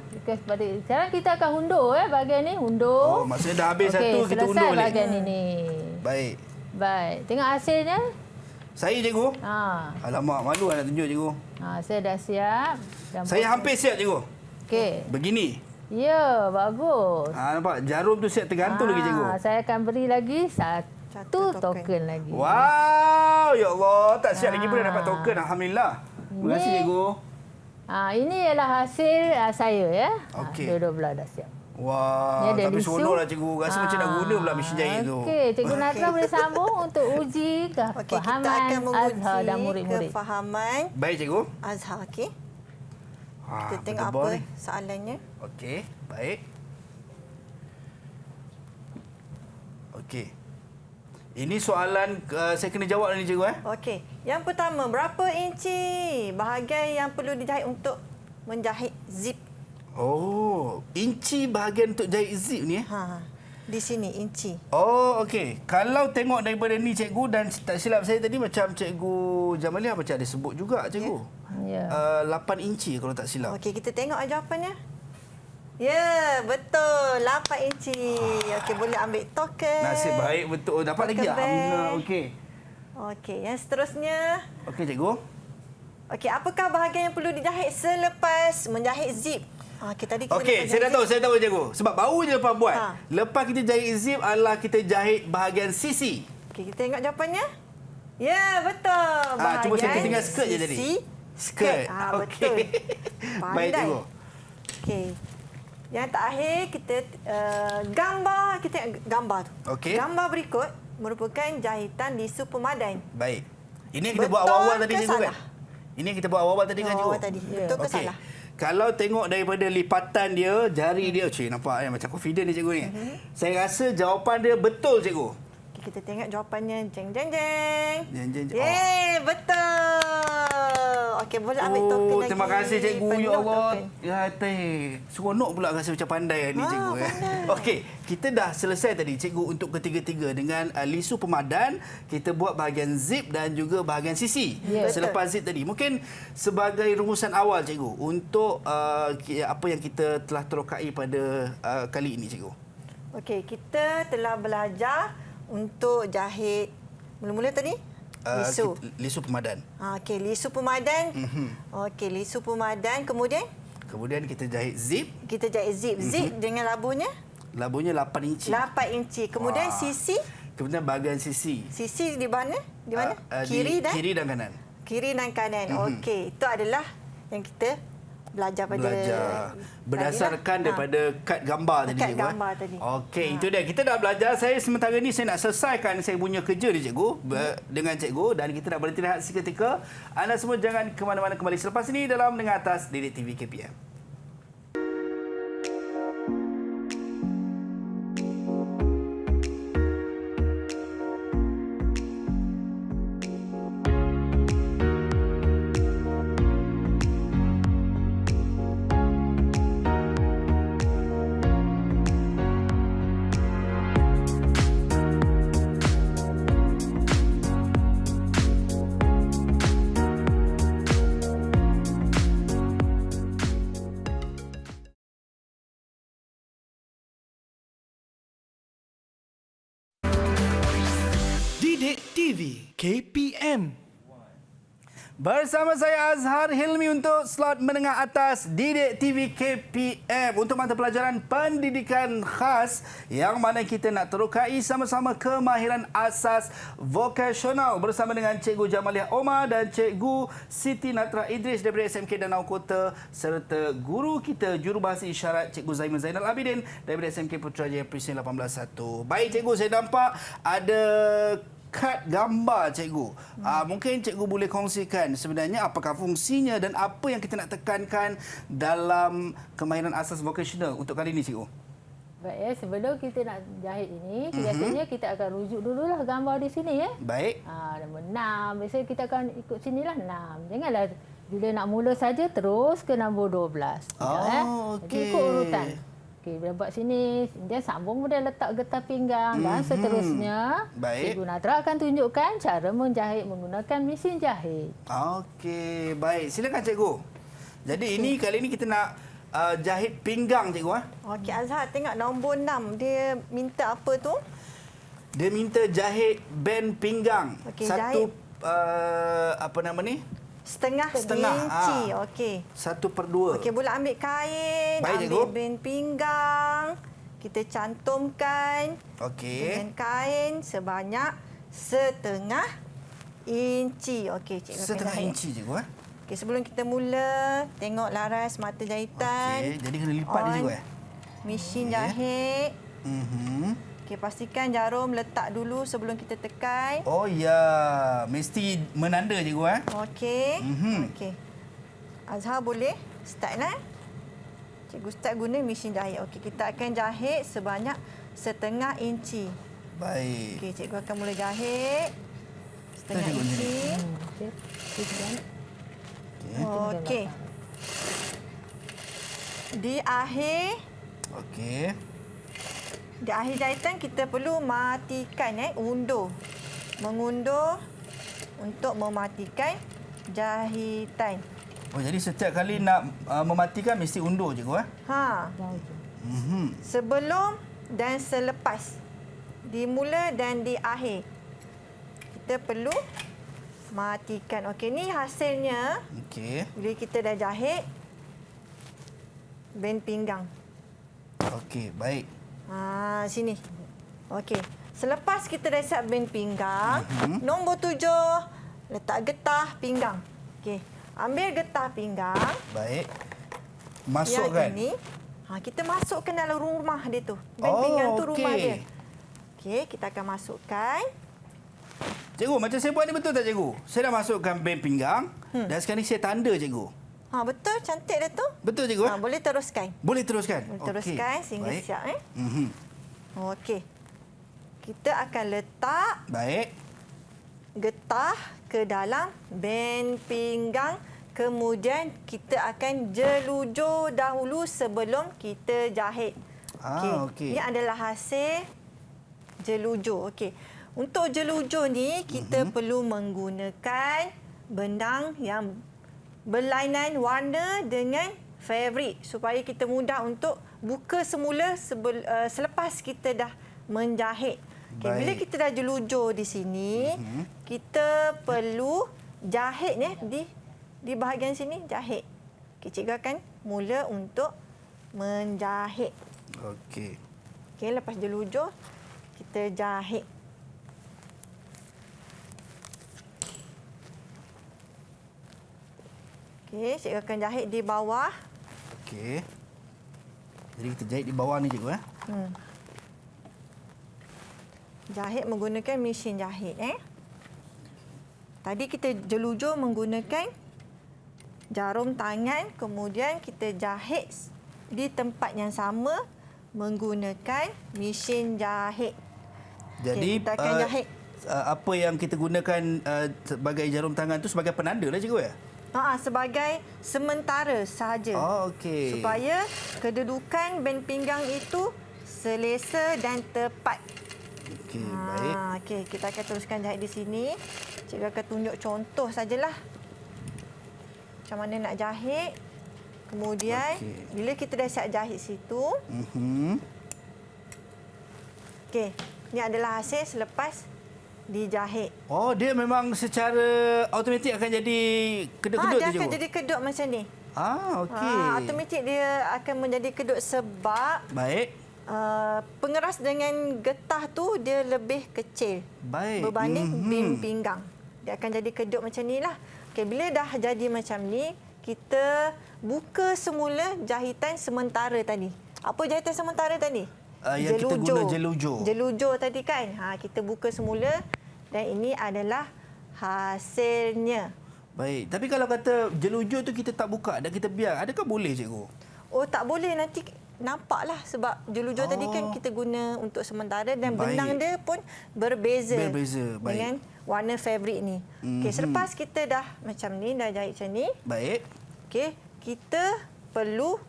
Speaker 2: sekarang kita akan hundur bahagian ni, hundur.
Speaker 4: Oh, maksudnya dah habis satu, kita
Speaker 2: selesai
Speaker 4: undur balik.
Speaker 2: bahagian ini.
Speaker 4: Baik.
Speaker 2: Baik, tengok hasilnya.
Speaker 4: Saya cikgu. Alamak, malu nak tunjuk cikgu.
Speaker 2: Saya dah siap.
Speaker 4: Saya hampir siap cikgu.
Speaker 2: Okey.
Speaker 4: Begini.
Speaker 2: Ya, bagus.
Speaker 4: Nampak jarum tu siap tergantung lagi cikgu.
Speaker 2: Saya akan beri lagi satu
Speaker 3: Satu token.
Speaker 2: token lagi.
Speaker 4: Wow, ya Allah, tak siap lagi pun dah dapat token. Alhamdulillah. Terima kasih cikgu.
Speaker 2: Ini ialah hasil saya ya.
Speaker 4: Okey.
Speaker 2: Dua-dua belah dah siap.
Speaker 4: Wah,
Speaker 2: Ni ada
Speaker 4: tapi
Speaker 2: lisu.
Speaker 4: seronoklah cikgu. Rasa macam nak guna pula mesin jahit tu.
Speaker 2: Okey, Cikgu Natra boleh sambung untuk uji
Speaker 3: Okey, kita
Speaker 2: kefahaman
Speaker 3: akan
Speaker 2: Azhar dan
Speaker 3: menguji
Speaker 2: murid-murid.
Speaker 3: kefahaman
Speaker 4: Baik cikgu.
Speaker 3: Azhar. Okey.
Speaker 4: Ha,
Speaker 3: Kita tengok
Speaker 4: berdebar
Speaker 3: apa
Speaker 4: ni.
Speaker 3: soalannya.
Speaker 4: Okey, baik. Okey. Ini soalan saya kena jawab ni cikgu
Speaker 3: Okey. Yang pertama, berapa inci bahagian yang perlu dijahit untuk menjahit zip?
Speaker 4: Oh, inci bahagian untuk jahit zip ni
Speaker 3: Di sini inci.
Speaker 4: Oh, okey. Kalau tengok daripada ni cikgu dan tak silap saya tadi macam cikgu Jamalia macam ada sebut juga cikgu.
Speaker 2: Ya.
Speaker 4: 8 inci kalau tak silap.
Speaker 3: Okey, kita tengok jawapannya. Ya, betul. 8 inci. Okey, boleh ambil token.
Speaker 4: Nasib baik betul. Dapat lagi.
Speaker 3: Token bank.
Speaker 4: Alhamdulillah. Okey.
Speaker 3: Okey, yang seterusnya.
Speaker 4: Okey cikgu.
Speaker 3: Okey, apakah bahagian yang perlu dijahit selepas menjahit zip? Okey, tadi kita
Speaker 4: Okey, saya dah tahu, cikgu. Sebab baru je lepas buat. Lepas kita jahit zip adalah kita jahit bahagian sisi.
Speaker 3: Okey, kita tengok jawapannya. Ya, betul.
Speaker 4: Cuma saya tinggal skirt je tadi. Skirt.
Speaker 3: Betul.
Speaker 4: Baik cikgu.
Speaker 3: Okey. Yang terakhir kita gambar, kita tengok gambar tu.
Speaker 4: Okey.
Speaker 3: Gambar berikut merupakan jahitan lisu pemadai.
Speaker 4: Baik. Ini yang kita buat
Speaker 3: Betul
Speaker 4: awal-awal tadi
Speaker 3: ke
Speaker 4: cikgu kan?
Speaker 3: salah?
Speaker 4: Ini yang kita buat awal-awal tadi kan cikgu?
Speaker 3: Awal tadi. Betul ke
Speaker 4: Okey.
Speaker 3: salah?
Speaker 4: Kalau tengok daripada lipatan dia, jari dia, nampak macam confident ni cikgu ni. Saya rasa jawapan dia betul cikgu.
Speaker 3: Okay, kita tengok jawapannya. Jeng, jeng, jeng.
Speaker 4: Jeng, jeng, jeng.
Speaker 3: Yeay, betul. Okey, boleh ambil token lagi.
Speaker 4: Terima kasih cikgu. Ya
Speaker 3: Penuh
Speaker 4: Allah.
Speaker 3: token.
Speaker 4: Ya teh. Seronok pula rasa macam pandai ni cikgu.
Speaker 3: pandai.
Speaker 4: Okey, kita dah selesai tadi cikgu untuk ketiga-tiga dengan lisu pemadan, kita buat bahagian zip dan juga bahagian sisi.
Speaker 2: Ya.
Speaker 4: Selepas zip tadi. Mungkin sebagai rumusan awal cikgu untuk apa yang kita telah terokai pada kali ini cikgu.
Speaker 3: Okey, kita telah belajar untuk jahit mula-mula tadi lisu.
Speaker 4: Lisu pemadan.
Speaker 3: Okey, lisu pemadan. Okey, lisu pemadan.
Speaker 4: Kemudian kita jahit zip.
Speaker 3: Kita jahit zip. Zip dengan labunya
Speaker 4: Labunya 8 inci.
Speaker 3: 8 inci. Kemudian
Speaker 4: Wah.
Speaker 3: sisi.
Speaker 4: Kemudian bahagian sisi.
Speaker 3: Sisi di mana? Di mana?
Speaker 4: Kiri dan kanan.
Speaker 3: Kiri dan kanan. Okey, itu adalah yang kita belajar
Speaker 4: berdasarkan daripada kad gambar tadi
Speaker 3: kad
Speaker 4: cikgu.
Speaker 3: gambar tadi.
Speaker 4: Okey, itu dia. Kita dah belajar. Saya sementara ni saya nak selesaikan saya punya kerja ni cikgu dengan cikgu dan kita nak berhenti rehat seketika. Anda semua jangan ke mana-mana, kembali selepas ini dalam Mendengar Atas Didik TV KPM.
Speaker 1: Didik TV KPM.
Speaker 4: Bersama saya Azhar Hilmi untuk slot menengah atas Didik TV KPM untuk mata pelajaran pendidikan khas yang mana kita nak terokai sama-sama kemahiran asas vokasional bersama dengan Cikgu Jamaliah Omar dan Cikgu Siti Natra Idris daripada SMK Danau Kota serta guru kita jurubahasa isyarat Cikgu Zaimin Zainal Abidin daripada SMK Putrajaya Presin 181. Baik cikgu, saya nampak ada kad gambar cikgu. Mungkin cikgu boleh kongsikan sebenarnya apakah fungsinya dan apa yang kita nak tekankan dalam kemahiran asas vokasional untuk kali ini cikgu.
Speaker 2: Baik, sebelum kita nak jahit ini, biasanya kita akan rujuk dululah gambar di sini ya.
Speaker 4: Baik.
Speaker 2: Nombor 6. Biasanya kita akan ikut sinilah 6. Janganlah bila nak mula saja terus ke nombor 12.
Speaker 4: Okey.
Speaker 2: Ikut urutan. Okey, bila buat sini, dia sambung kemudian letak getah pinggang dan seterusnya.
Speaker 4: Baik.
Speaker 2: Cikgu Natra akan tunjukkan cara menjahit menggunakan mesin jahit.
Speaker 4: Okey, baik. Silakan cikgu. Jadi ini kali ini kita nak jahit pinggang cikgu.
Speaker 3: Okey, Azhar tengok nombor 6. Dia minta apa tu?
Speaker 4: Dia minta jahit band pinggang.
Speaker 3: Okey,
Speaker 4: satu
Speaker 3: jahit.
Speaker 4: apa nama ni?
Speaker 3: Setengah
Speaker 4: Setengah,
Speaker 3: inci. Okey.
Speaker 4: 1/2.
Speaker 3: Okey, boleh ambil kain,
Speaker 4: Baik,
Speaker 3: ambil
Speaker 4: cikgu.
Speaker 3: band pinggang. Kita cantumkan
Speaker 4: Okey.
Speaker 3: dengan kain sebanyak setengah inci. Okey, cikgu akan
Speaker 4: Setengah
Speaker 3: jahit.
Speaker 4: inci cikgu.
Speaker 3: Okey, sebelum kita mula, tengok laras mata jahitan.
Speaker 4: Okey, jadi kena lipat dia cikgu
Speaker 3: Mesin jahit.
Speaker 4: Mhm.
Speaker 3: Okey, pastikan jarum letak dulu sebelum kita tekan.
Speaker 4: Oh ya, mesti menanda cikgu
Speaker 3: Okey.
Speaker 4: Mhm.
Speaker 3: Okey. Azhar boleh start lah. Cikgu start guna mesin jahit. Okey, kita akan jahit sebanyak 1/2 inci.
Speaker 4: Baik.
Speaker 3: Okey, cikgu akan mula jahit. 1/2
Speaker 4: cikgu
Speaker 3: inci.
Speaker 2: Okey. Pinggang.
Speaker 3: Okey. Di akhir jahitan kita perlu matikan undur. Mengundur untuk mematikan jahitan.
Speaker 4: Oh, jadi setiap kali nak mematikan mesti undur cikgu
Speaker 3: Ha.
Speaker 4: Mhm.
Speaker 3: Sebelum dan selepas. Di mula dan di akhir. Kita perlu matikan. Okey, ni hasilnya
Speaker 4: Okey.
Speaker 3: bila kita dah jahit band pinggang.
Speaker 4: Okey, baik.
Speaker 3: Sini. Okey. Selepas kita dah siap band pinggang, nombor 7 letak getah pinggang. Okey. Ambil getah pinggang.
Speaker 4: Baik. Masukkan.
Speaker 3: Yang ini kita masukkan dalam rumah dia tu. Band pinggang tu rumah dia. Okey, kita akan masukkan.
Speaker 4: Cikgu, macam saya buat ni betul tak cikgu? Saya dah masukkan band pinggang dan sekarang ni saya tanda cikgu.
Speaker 3: Betul, cantik dah tu.
Speaker 4: Betul cikgu?
Speaker 3: Boleh teruskan.
Speaker 4: Boleh teruskan?
Speaker 3: Boleh teruskan sehingga
Speaker 4: Baik.
Speaker 3: siap.
Speaker 4: Mhm.
Speaker 3: Okey. Kita akan letak
Speaker 4: Baik.
Speaker 3: getah ke dalam band pinggang. Kemudian kita akan jelujur dahulu sebelum kita jahit.
Speaker 4: Okey.
Speaker 3: Ini adalah hasil jelujur. Okey. Untuk jelujur ni kita perlu menggunakan benang yang berlainan warna dengan fabric supaya kita mudah untuk buka semula selepas kita dah menjahit. Okay, bila kita dah jelujur di sini, kita perlu jahit di bahagian sini jahit. Okay, cikgu akan mula untuk menjahit.
Speaker 4: Okey.
Speaker 3: Okay, lepas jelujur kita jahit. Okey, cikgu akan jahit di bawah.
Speaker 4: Okey. Jadi kita jahit di bawah ni cikgu
Speaker 3: Jahit menggunakan mesin jahit Tadi kita jelujur menggunakan jarum tangan, kemudian kita jahit di tempat yang sama menggunakan mesin jahit.
Speaker 4: Jadi
Speaker 3: kita akan jahit.
Speaker 4: Apa yang kita gunakan sebagai jarum tangan tu sebagai penanda lah cikgu
Speaker 3: Sebagai sementara sahaja.
Speaker 4: Okey.
Speaker 3: Supaya kedudukan band pinggang itu selesa dan tepat.
Speaker 4: Okey, baik.
Speaker 3: Okey, kita akan teruskan jahit di sini. Cikgu akan tunjuk contoh sajalah. Macam mana nak jahit. Kemudian, bila kita dah siap jahit situ. Okey, ini adalah hasil selepas dijahit.
Speaker 4: Oh, dia memang secara automatik akan jadi kedut-kedut
Speaker 3: Dia
Speaker 4: je
Speaker 3: akan
Speaker 4: cikgu?
Speaker 3: jadi kedut macam ni.
Speaker 4: Okey.
Speaker 3: Automatik dia akan menjadi kedut sebab
Speaker 4: Baik.
Speaker 3: pengeras dengan getah tu dia lebih kecil.
Speaker 4: Baik.
Speaker 3: Berbanding bim pinggang. Dia akan jadi kedut macam ni lah. Okay, bila dah jadi macam ni, kita buka semula jahitan sementara tadi. Apa jahitan sementara tadi?
Speaker 4: Yang kita guna jelujur.
Speaker 3: Jelujur tadi kan. Kita buka semula dan ini adalah hasilnya.
Speaker 4: Baik. Tapi kalau kata jelujur tu kita tak buka dan kita biar, adakah boleh cikgu?
Speaker 3: Oh, tak boleh, nanti nampaklah sebab jelujur tadi kan kita guna untuk sementara dan benang dia pun berbeza.
Speaker 4: Berbeza. Baik.
Speaker 3: Dengan warna fabric ni. Okey, selepas kita dah macam ni, dah jahit macam ni.
Speaker 4: Baik.
Speaker 3: Okey, kita perlu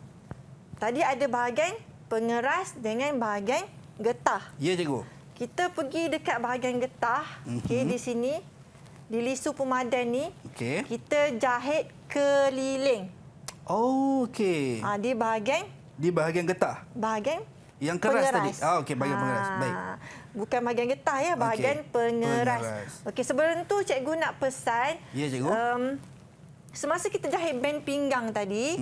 Speaker 3: tadi ada bahagian pengeras dengan bahagian getah.
Speaker 4: Ya, cikgu.
Speaker 3: Kita pergi dekat bahagian getah, okey, di sini di lisu pemadan ni,
Speaker 4: Okey.
Speaker 3: kita jahit keliling.
Speaker 4: Oh, okey.
Speaker 3: Di
Speaker 4: Bahagian getah.
Speaker 3: bahagian
Speaker 4: Yang keras
Speaker 3: pengeras.
Speaker 4: tadi. Okey, bahagian pengeras. Baik.
Speaker 3: Bukan bahagian getah ya, bahagian pengeras. Okey, sebelum tu cikgu nak pesan.
Speaker 4: Ya, cikgu.
Speaker 3: Semasa kita jahit band pinggang tadi,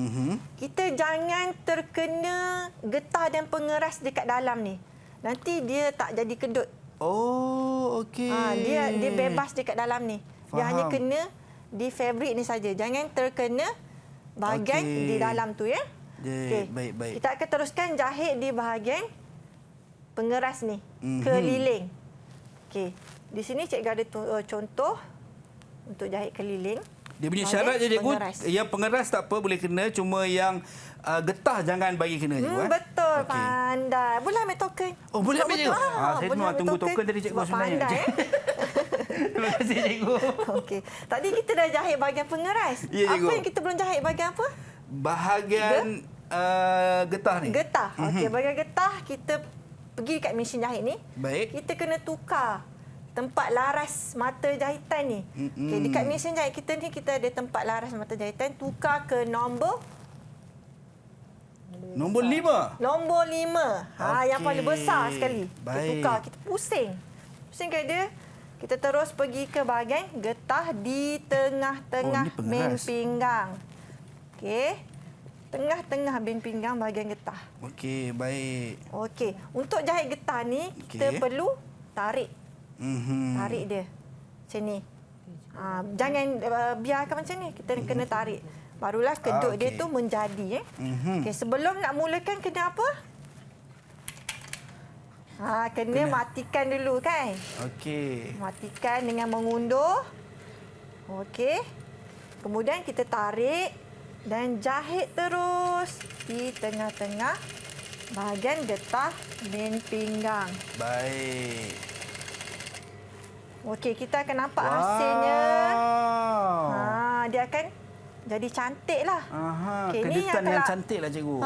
Speaker 3: kita jangan terkena getah dan pengeras dekat dalam ni. Nanti dia tak jadi kedut.
Speaker 4: Oh, okey.
Speaker 3: Dia bebas dekat dalam ni. Dia
Speaker 4: Faham.
Speaker 3: hanya kena di fabrik ni saja. Jangan terkena bahagian
Speaker 4: Okey.
Speaker 3: di dalam tu ya.
Speaker 4: Baik.
Speaker 3: Kita akan teruskan jahit di bahagian pengeras ni,
Speaker 4: Mhm.
Speaker 3: keliling. Okey. Di sini cikgu ada contoh untuk jahit keliling.
Speaker 4: Dia punya
Speaker 3: bahagian
Speaker 4: syarat je cikgu,
Speaker 3: pengeras.
Speaker 4: yang pengeras tak apa boleh kena, cuma yang getah jangan bagi kena cikgu.
Speaker 3: Betul,
Speaker 4: Okey.
Speaker 3: pandai. Boleh ambil token.
Speaker 4: Oh, boleh
Speaker 3: Sebab
Speaker 4: ambil
Speaker 3: betul.
Speaker 4: cikgu? Saya
Speaker 3: boleh
Speaker 4: memang
Speaker 3: ambil
Speaker 4: tunggu token tadi cikgu
Speaker 3: sebab
Speaker 4: sebenarnya.
Speaker 3: Pandai,
Speaker 4: Terima kasih cikgu.
Speaker 3: Okey. Tadi kita dah jahit bahagian pengeras.
Speaker 4: Ya, cikgu.
Speaker 3: Apa yang kita belum jahit bahagian apa?
Speaker 4: Bahagian getah ni.
Speaker 3: Getah. Okey, bahagian getah kita pergi kat mesin jahit ni.
Speaker 4: Baik.
Speaker 3: Kita kena tukar tempat laras mata jahitan ni. Okey, dekat mesin jahit kita ni kita ada tempat laras mata jahitan, tukar ke nombor
Speaker 4: Nombor 5.
Speaker 3: Nombor 5. Yang
Speaker 4: Okey.
Speaker 3: paling besar sekali. Kita
Speaker 4: Baik.
Speaker 3: tukar, kita pusing. Pusing ke dia. Kita terus pergi ke bahagian getah di tengah-tengah
Speaker 4: Oh, ni
Speaker 3: main
Speaker 4: pengeras.
Speaker 3: pinggang. Okey. Tengah-tengah main pinggang bahagian getah.
Speaker 4: Okey, baik.
Speaker 3: Okey. Untuk jahit getah ni, kita
Speaker 4: Okey.
Speaker 3: perlu tarik. Tarik dia. Macam ni. Jangan biarkan macam ni. Kita kena tarik. Barulah kedut dia
Speaker 4: okey.
Speaker 3: tu menjadi. Okey, sebelum nak mulakan kena apa? Kena matikan dulu kan?
Speaker 4: Okey.
Speaker 3: Matikan dengan mengundur. Okey. Kemudian kita tarik dan jahit terus di tengah-tengah bahagian getah main pinggang.
Speaker 4: Baik.
Speaker 3: Okey, kita akan nampak hasilnya.
Speaker 4: Wow.
Speaker 3: Dia akan jadi cantik lah.
Speaker 4: Aha,
Speaker 3: Okey, ni
Speaker 4: kedutan yang
Speaker 3: kalau-
Speaker 4: cantik lah cikgu.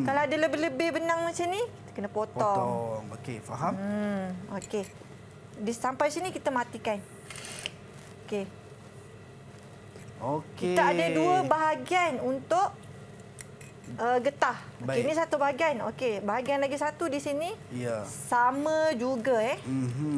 Speaker 3: Kalau ada lebih-lebih benang macam ni, kita kena potong.
Speaker 4: Potong. Okey, faham?
Speaker 3: Okey. Sampai sini kita matikan. Okey.
Speaker 4: Okey.
Speaker 3: Kita ada 2 bahagian untuk getah. Okey,
Speaker 4: Baik.
Speaker 3: ini satu bahagian. Okey, bahagian lagi satu di sini.
Speaker 4: Ya.
Speaker 3: Sama juga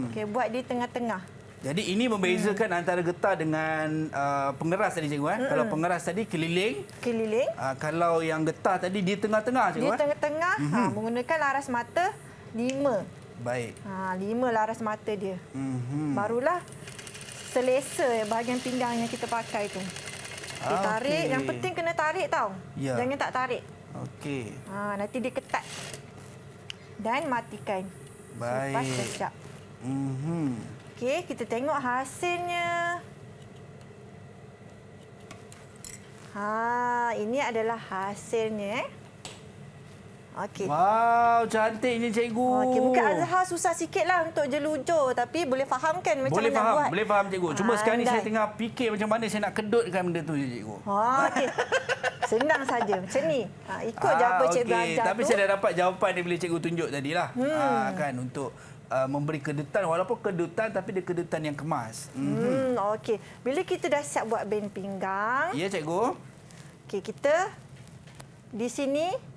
Speaker 3: Okey, buat di tengah-tengah.
Speaker 4: Jadi ini membezakan antara getah dengan pengeras tadi cikgu. Kalau pengeras tadi keliling,
Speaker 3: Keliling.
Speaker 4: kalau yang getah tadi di tengah-tengah
Speaker 3: Di
Speaker 4: cikgu.
Speaker 3: tengah-tengah menggunakan laras mata 5.
Speaker 4: Baik.
Speaker 3: 5 laras mata dia. Barulah selesa bahagian pinggang yang kita pakai tu. Kita tarik,
Speaker 4: okey.
Speaker 3: yang penting kena tarik tau.
Speaker 4: Ya.
Speaker 3: Jangan tak tarik.
Speaker 4: Okey.
Speaker 3: Nanti dia ketat. Dan matikan.
Speaker 4: Baik.
Speaker 3: Lepas kecap. Okey, kita tengok hasilnya. Ini adalah hasilnya. Okey.
Speaker 4: Wow, cantiknya cikgu.
Speaker 3: Okey, mungkin Azhar susah sikitlah untuk jelujur, tapi boleh faham kan macam
Speaker 4: Boleh
Speaker 3: mana
Speaker 4: faham,
Speaker 3: buat?
Speaker 4: boleh faham cikgu. Cuma sekarang ni
Speaker 3: Pandai.
Speaker 4: saya tengah fikir macam mana saya nak kedutkan benda tu je cikgu.
Speaker 3: Okey. Senang saja macam ni. Ikut je apa cikgu
Speaker 4: okey.
Speaker 3: ajar
Speaker 4: Tapi
Speaker 3: tu.
Speaker 4: saya dah dapat jawapan daripada cikgu tunjuk tadilah. Kan untuk memberi kedutan, walaupun kedutan tapi dia kedutan yang kemas.
Speaker 3: Okey. Bila kita dah siap buat band pinggang,
Speaker 4: Ya cikgu.
Speaker 3: okey, kita di sini.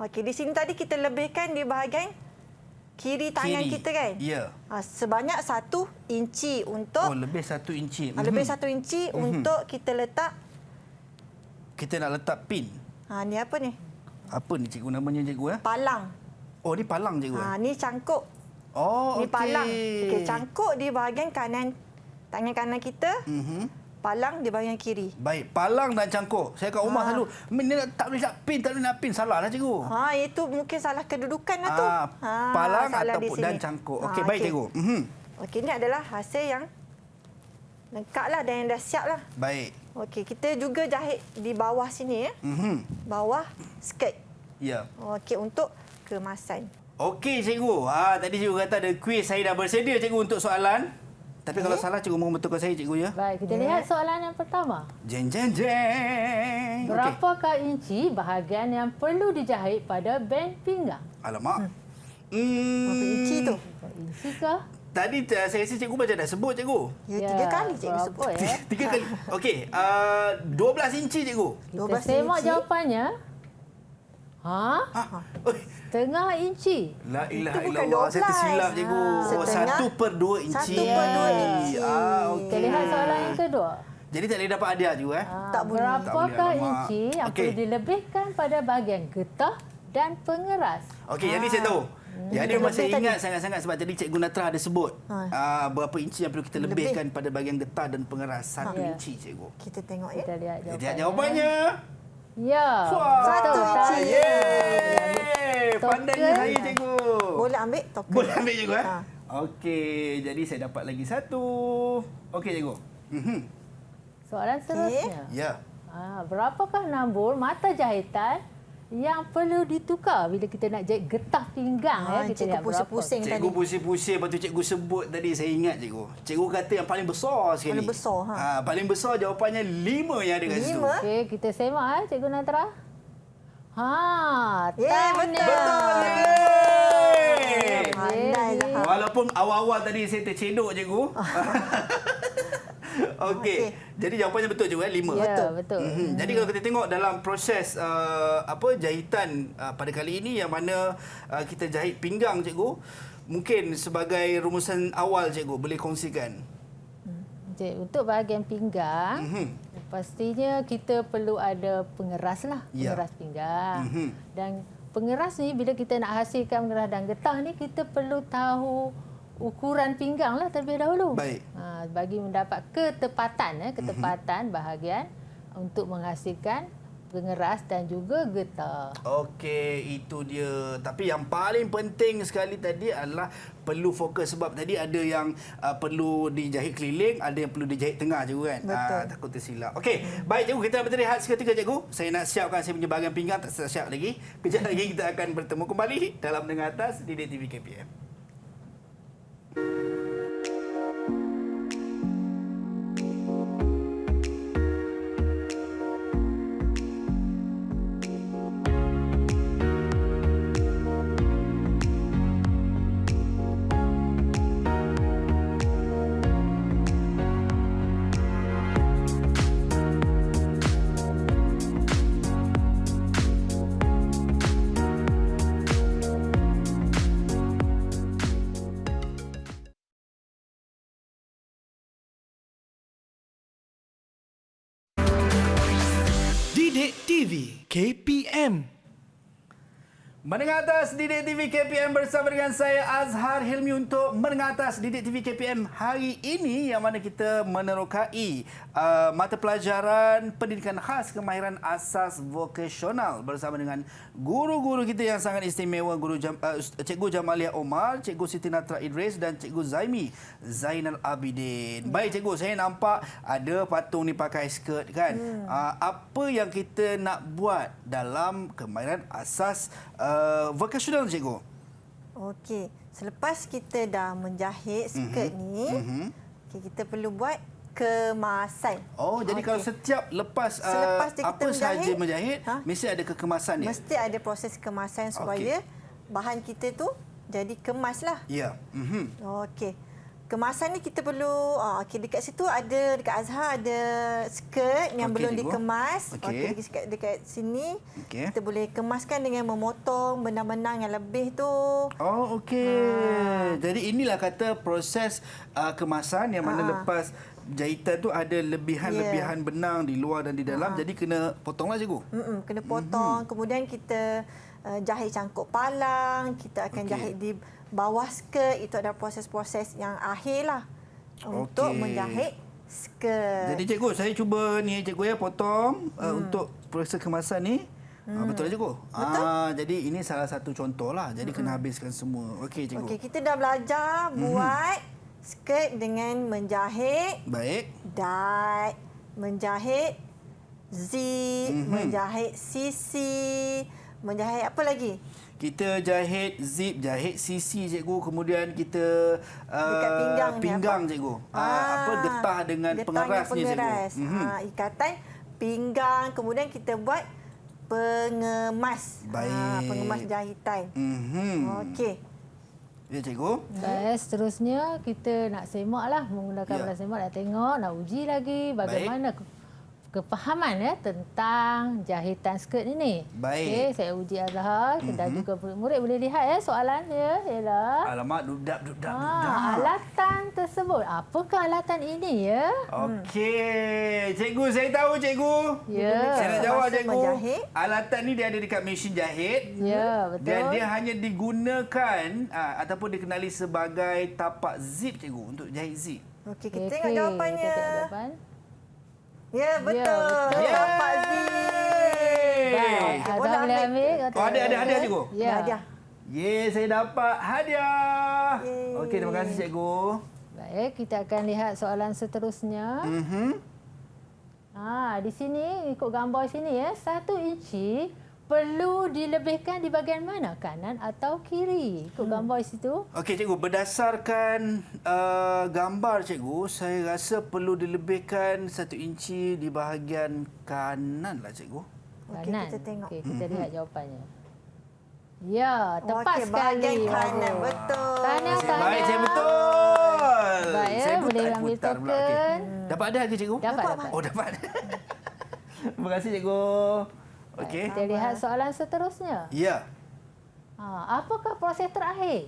Speaker 3: Okey, di sini tadi kita lebihkan di bahagian kiri tangan
Speaker 4: Kiri.
Speaker 3: kita kan?
Speaker 4: Ya.
Speaker 3: Sebanyak 1 inci untuk
Speaker 4: Oh, lebih 1 inci.
Speaker 3: lebih 1 inci untuk kita letak.
Speaker 4: Kita nak letak pin.
Speaker 3: Ni apa ni?
Speaker 4: Apa ni cikgu namanya cikgu?
Speaker 3: Palang.
Speaker 4: Oh, ni palang cikgu.
Speaker 3: Ni cangkuk.
Speaker 4: Oh,
Speaker 3: Ni
Speaker 4: okey.
Speaker 3: palang. Okey, cangkuk di bahagian kanan tangan kanan kita. Palang di bahagian kiri.
Speaker 4: Baik, palang dan cangkuk. Saya kat rumah selalu, tak boleh nak pin, tak boleh nak pin. Salah lah cikgu.
Speaker 3: Itu mungkin salah kedudukan lah tu.
Speaker 4: Palang
Speaker 3: salah di
Speaker 4: ataupun
Speaker 3: sini.
Speaker 4: dan cangkuk. Okey, baik cikgu.
Speaker 3: Okey, ini adalah hasil yang lengkap lah dan yang dah siap lah.
Speaker 4: Baik.
Speaker 3: Okey, kita juga jahit di bawah sini ya. Bawah skirt.
Speaker 4: Ya.
Speaker 3: Okey, untuk kemasan.
Speaker 4: Okey cikgu. Tadi cikgu kata ada kuis, saya dah bersedia cikgu untuk soalan. Tapi kalau salah cikgu mohon betulkan saya cikgu ya.
Speaker 2: Baik, kita lihat soalan yang pertama.
Speaker 4: Jeng jeng jeng. Okey.
Speaker 2: Berapakah inci bahagian yang perlu dijahit pada band pinggang?
Speaker 4: Alamak.
Speaker 3: Berapa inci tu?
Speaker 2: Berapa inci ke?
Speaker 4: Tadi saya rasa cikgu macam dah sebut cikgu.
Speaker 3: Ya, 3 kali cikgu
Speaker 2: berapa,
Speaker 3: sebut.
Speaker 4: 3 kali. Okey, 12 inci cikgu.
Speaker 2: Kita
Speaker 3: 12
Speaker 2: semak
Speaker 3: inci.
Speaker 2: jawapannya.
Speaker 4: Oi,
Speaker 2: Setengah inci.
Speaker 4: la ilaha
Speaker 3: bukan
Speaker 4: illallah. Saya
Speaker 3: 12.
Speaker 4: tersilap cikgu.
Speaker 3: Setengah.
Speaker 4: 1/2 inci.
Speaker 3: 1/2 inci.
Speaker 4: Okey.
Speaker 2: Kita lihat soalan yang kedua.
Speaker 4: Jadi tak boleh dapat hadiah cikgu
Speaker 3: Tak boleh.
Speaker 2: Berapakah
Speaker 4: Tak boleh, alamak.
Speaker 2: inci yang
Speaker 4: Okey.
Speaker 2: perlu dilebihkan pada bahagian getah dan pengeras?
Speaker 4: Okey, yang ni saya tahu. Jadi
Speaker 3: Lebih
Speaker 4: masih
Speaker 3: tadi.
Speaker 4: ingat sangat-sangat sebab tadi Cikgu Natra ada sebut berapa inci yang perlu kita lebihkan pada bahagian getah dan pengeras. 1
Speaker 2: Ya.
Speaker 4: inci, Cikgu.
Speaker 3: Kita tengok ya.
Speaker 2: Kita lihat
Speaker 4: Lihat
Speaker 2: jawapannya.
Speaker 4: jawapannya.
Speaker 2: Ya.
Speaker 4: Wah,
Speaker 3: Satu inci.
Speaker 4: Yeay! Pandainya
Speaker 2: Token.
Speaker 4: saya, Cikgu.
Speaker 3: Boleh ambil token.
Speaker 4: Boleh ambil, Cikgu?
Speaker 3: Ha.
Speaker 4: Okey, jadi saya dapat lagi 1. Okey, Cikgu.
Speaker 2: Soalan seterusnya.
Speaker 4: Ya.
Speaker 2: Berapakah nombor mata jahitan yang perlu ditukar bila kita nak jahit getah pinggang? Kita
Speaker 3: Cikgu
Speaker 2: lihat berapa.
Speaker 3: pusing-pusing tadi.
Speaker 4: Cikgu pusing-pusing, lepas tu cikgu sebut tadi, saya ingat cikgu. Cikgu kata yang paling besar sekali.
Speaker 3: Paling besar,
Speaker 4: Paling besar jawapannya 5 yang ada kat situ.
Speaker 3: 5?
Speaker 2: Okey, kita semak Cikgu Natra.
Speaker 3: Betul.
Speaker 4: Yeay!
Speaker 3: Pandai lah.
Speaker 4: Walaupun awal-awal tadi saya tercedok cikgu. Okey. Jadi jawapannya betul cikgu 5.
Speaker 2: Ya, betul.
Speaker 4: Jadi kalau kita tengok dalam proses jahitan pada kali ini yang mana kita jahit pinggang cikgu, mungkin sebagai rumusan awal cikgu boleh kongsikan.
Speaker 2: Untuk bahagian pinggang, pastinya kita perlu ada pengeras lah.
Speaker 4: Ya.
Speaker 2: Pengeras pinggang. Dan pengeras ni bila kita nak hasilkan pengeras dan getah ni, kita perlu tahu ukuran pinggang lah terlebih dahulu.
Speaker 4: Baik.
Speaker 2: Bagi mendapat ketepatan, ketepatan bahagian untuk menghasilkan pengeras dan juga getah.
Speaker 4: Okey, itu dia. Tapi yang paling penting sekali tadi adalah perlu fokus sebab tadi ada yang perlu dijahit keliling, ada yang perlu dijahit tengah cikgu kan.
Speaker 3: Betul.
Speaker 4: Takut tersilap. Okey, baik cikgu, kita nak berhenti seketika cikgu. Saya nak siapkan saya punya bahagian pinggang, tak siap lagi. Kejap lagi kita akan bertemu kembali dalam Mendengar Atas di TV KPM.
Speaker 1: Didik TV KPM.
Speaker 4: Mendengar Atas Didik TV KPM bersama dengan saya Azhar Hilmi untuk Mendengar Atas Didik TV KPM hari ini yang mana kita menerokai mata pelajaran pendidikan khas kemahiran asas vokasional bersama dengan guru-guru kita yang sangat istimewa, Cikgu Jamalia Omar, Cikgu Siti Natra Idris dan Cikgu Zaimi Zainal Abidin. Baik cikgu, saya nampak ada patung ni pakai skirt kan. Apa yang kita nak buat dalam kemahiran asas vokasional cikgu?
Speaker 3: Okey, selepas kita dah menjahit skirt ni, kita perlu buat kemasan.
Speaker 4: Oh, jadi kalau setiap lepas
Speaker 3: kita
Speaker 4: apa sahaja menjahit,
Speaker 3: ha?
Speaker 4: mesti ada kekemasan dia.
Speaker 3: Mesti ada proses kemasan supaya bahan kita tu jadi kemas lah.
Speaker 4: Ya.
Speaker 3: Okey. Kemasan ni kita perlu dekat situ ada, dekat Azhar ada skirt yang belum
Speaker 4: cikgu.
Speaker 3: dikemas.
Speaker 4: Okey.
Speaker 3: Dekat sini
Speaker 4: Okey.
Speaker 3: kita boleh kemaskan dengan memotong benang-benang yang lebih tu.
Speaker 4: Oh, okey. Jadi inilah kata proses kemasan yang mana lepas jahitan tu ada lebihan-lebihan benang di luar dan di dalam. Jadi kena potonglah cikgu.
Speaker 3: Kena potong. Kemudian kita jahit cangkuk palang, kita akan jahit di bawah skirt. Itu ada proses-proses yang akhir lah untuk menjahit skirt.
Speaker 4: Jadi cikgu, saya cuba ni cikgu ya potong untuk proses kemasan ni. Betul tak cikgu?
Speaker 3: Betul.
Speaker 4: Jadi ini salah satu contoh lah. Jadi kena habiskan semua. Okey cikgu.
Speaker 3: Okey, kita dah belajar buat skirt dengan menjahit
Speaker 4: Baik.
Speaker 3: dart, menjahit zip, menjahit sisi, menjahit apa lagi?
Speaker 4: Kita jahit zip, jahit sisi cikgu, kemudian kita
Speaker 3: Dekat pinggang ni
Speaker 4: pinggang
Speaker 3: apa?
Speaker 4: cikgu. Apa getah dengan
Speaker 3: getah
Speaker 4: pengeras ni cikgu.
Speaker 3: pengeras. Ikatan pinggang, kemudian kita buat pengemas.
Speaker 4: Baik.
Speaker 3: Pengemas jahitan. Okey.
Speaker 4: Ya cikgu.
Speaker 2: Seterusnya kita nak semak lah, menggunakan
Speaker 4: Ya.
Speaker 2: belah semak, nak tengok, nak uji lagi bagaimana kefahaman ya tentang jahitan skirt ini.
Speaker 4: Baik.
Speaker 2: Okey, saya uji Azhar dan juga murid-murid boleh lihat ya soalannya ialah
Speaker 4: Alamak, dudap.
Speaker 2: alatan tersebut. Apakah alatan ini ya?
Speaker 4: Okey. Cikgu, saya tahu cikgu.
Speaker 2: Ya.
Speaker 4: Saya nak jawab
Speaker 3: Masa
Speaker 4: cikgu.
Speaker 3: menjahit.
Speaker 4: Alatan ni dia ada dekat mesin jahit.
Speaker 2: Ya, betul.
Speaker 4: Dan dia hanya digunakan ataupun dikenali sebagai tapak zip cikgu untuk jahit zip.
Speaker 3: Okey, kita tengok jawapannya.
Speaker 2: Kita tengok jawapan.
Speaker 3: Ya, betul.
Speaker 2: betul.
Speaker 3: Tapak zip.
Speaker 2: Baik,
Speaker 3: Okey,
Speaker 2: Azhar boleh ambil.
Speaker 4: Oh, ada hadiah cikgu?
Speaker 2: Ya.
Speaker 3: Hadiah.
Speaker 4: Saya dapat hadiah.
Speaker 3: Yeay.
Speaker 4: Okey, terima kasih cikgu.
Speaker 2: Baik, kita akan lihat soalan seterusnya. Di sini ikut gambar sini ya, 1 inci perlu dilebihkan di bahagian mana? Kanan atau kiri? Ikut gambar di situ.
Speaker 4: Okey cikgu, berdasarkan gambar cikgu, saya rasa perlu dilebihkan 1 inci di bahagian kanan lah cikgu.
Speaker 3: Okey, kita tengok.
Speaker 2: Okey, kita lihat jawapannya. Ya, tepat
Speaker 3: Okey,
Speaker 2: sekali.
Speaker 3: bahagian kanan.
Speaker 2: Bagus.
Speaker 3: Betul.
Speaker 2: Tahniah, tahniah.
Speaker 4: Baik, saya betul.
Speaker 2: Baik, ya,
Speaker 4: Saya
Speaker 2: boleh
Speaker 4: putar
Speaker 2: ambil
Speaker 4: pula.
Speaker 2: token.
Speaker 4: Okey. Dapat hadiah ke cikgu?
Speaker 2: Dapat.
Speaker 4: Oh, dapat. Terima kasih cikgu. Okey.
Speaker 2: Kita lihat soalan seterusnya.
Speaker 4: Ya.
Speaker 2: Apakah proses terakhir?